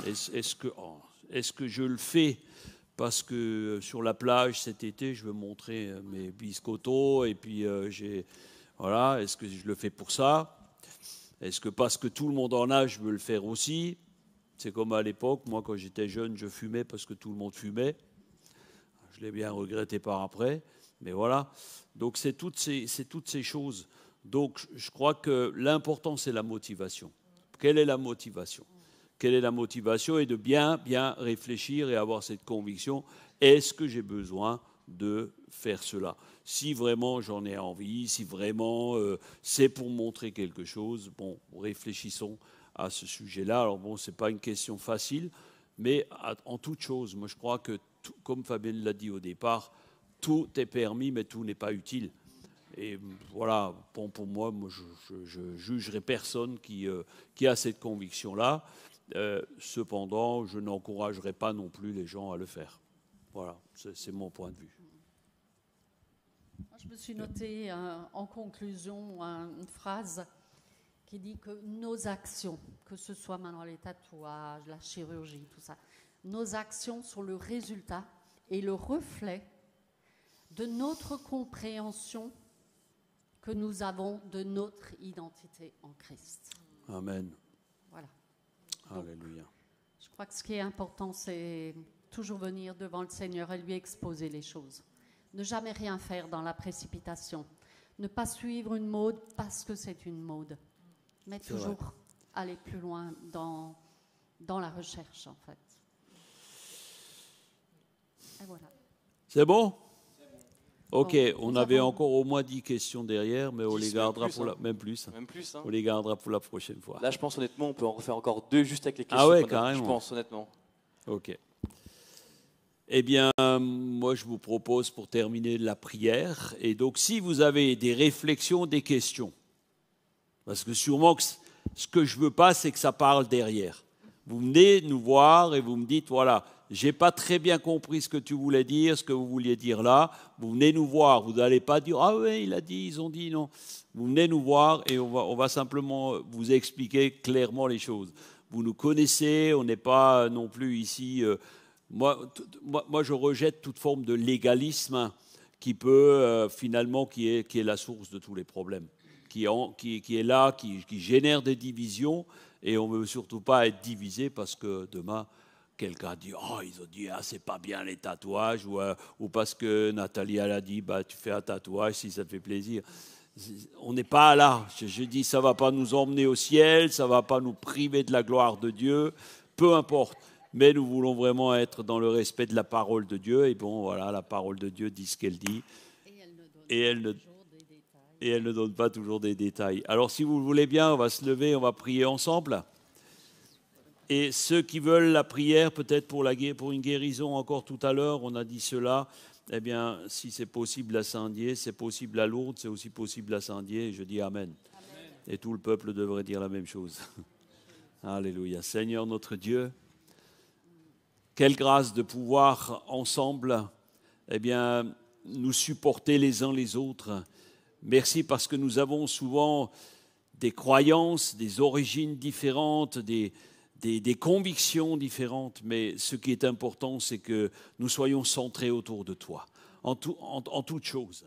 Speaker 1: Est-ce que je le fais parce que sur la plage cet été, je veux montrer mes biscottos et puis voilà, est-ce que je le fais pour ça? Est-ce que parce que tout le monde en a, je veux le faire aussi? C'est comme à l'époque, moi quand j'étais jeune, je fumais parce que tout le monde fumait. Je l'ai bien regretté par après, mais voilà. Donc c'est toutes ces choses. Donc je crois que l'important c'est la motivation. Quelle est la motivation? Quelle est la motivation? Et de bien réfléchir et avoir cette conviction. Est-ce que j'ai besoin de faire cela? Si vraiment j'en ai envie, si vraiment c'est pour montrer quelque chose, bon, réfléchissons à ce sujet-là. Alors bon, ce n'est pas une question facile, mais en toute chose, moi je crois que, comme Fabienne l'a dit au départ, tout est permis, mais tout n'est pas utile. Et voilà, bon, pour moi, je jugerai personne qui a cette conviction-là. Cependant, je n'encouragerai pas non plus les gens à le faire. Voilà, c'est mon point de vue.
Speaker 3: Je me suis noté en conclusion une phrase qui dit que nos actions, que ce soit maintenant les tatouages, la chirurgie, tout ça, nos actions sont le résultat et le reflet de notre compréhension que nous avons de notre identité en Christ.
Speaker 1: Amen.
Speaker 3: Voilà.
Speaker 1: Alléluia.
Speaker 3: Je crois que ce qui est important, c'est toujours venir devant le Seigneur et lui exposer les choses. Ne jamais rien faire dans la précipitation. Ne pas suivre une mode parce que c'est une mode. Mais c'est toujours vrai. Aller plus loin dans la recherche, en fait. Et voilà.
Speaker 1: C'est bon? Ok, on avait encore au moins 10 questions derrière, mais on les gardera pour même plus. On les gardera pour la prochaine fois.
Speaker 2: Là, je pense honnêtement, on peut en refaire encore 2 juste avec les questions.
Speaker 1: Ah ouais, carrément.
Speaker 2: Je pense honnêtement.
Speaker 1: Ok. Eh bien, moi, je vous propose pour terminer la prière. Et donc, si vous avez des réflexions, des questions, parce que sûrement que ce que je veux pas, c'est que ça parle derrière. Vous venez nous voir et vous me dites, voilà, j'ai pas très bien compris ce que tu voulais dire, ce que vous vouliez dire là. Vous venez nous voir. Vous n'allez pas dire, ah oui, il a dit, ils ont dit, non. Vous venez nous voir et on va simplement vous expliquer clairement les choses. Vous nous connaissez, on n'est pas non plus ici. Moi, je rejette toute forme de légalisme qui peut finalement, qui est la source de tous les problèmes, qui est là, qui génère des divisions, et on ne veut surtout pas être divisé parce que demain, quelqu'un dit « Oh, ils ont dit, ah, c'est pas bien les tatouages » ou parce que Nathalie elle a dit bah, « Tu fais un tatouage si ça te fait plaisir ». On n'est pas là. Je dis ça ne va pas nous emmener au ciel, ça ne va pas nous priver de la gloire de Dieu, peu importe. mais nous voulons vraiment être dans le respect de la parole de Dieu. Et bon, voilà, la parole de Dieu dit ce qu'elle dit. Et elle ne donne pas toujours des détails. Alors, si vous le voulez bien, on va se lever, on va prier ensemble. Et ceux qui veulent la prière, peut-être pour une guérison encore tout à l'heure, on a dit cela, eh bien, si c'est possible à Saint-Dié, c'est possible à Lourdes, c'est aussi possible à Saint-Dié, je dis Amen. Et tout le peuple devrait dire la même chose. Alléluia. Seigneur notre Dieu, quelle grâce de pouvoir ensemble, eh bien, nous supporter les uns les autres. Merci parce que nous avons souvent des croyances, des origines différentes, des convictions différentes, mais ce qui est important, c'est que nous soyons centrés autour de toi, en toute chose.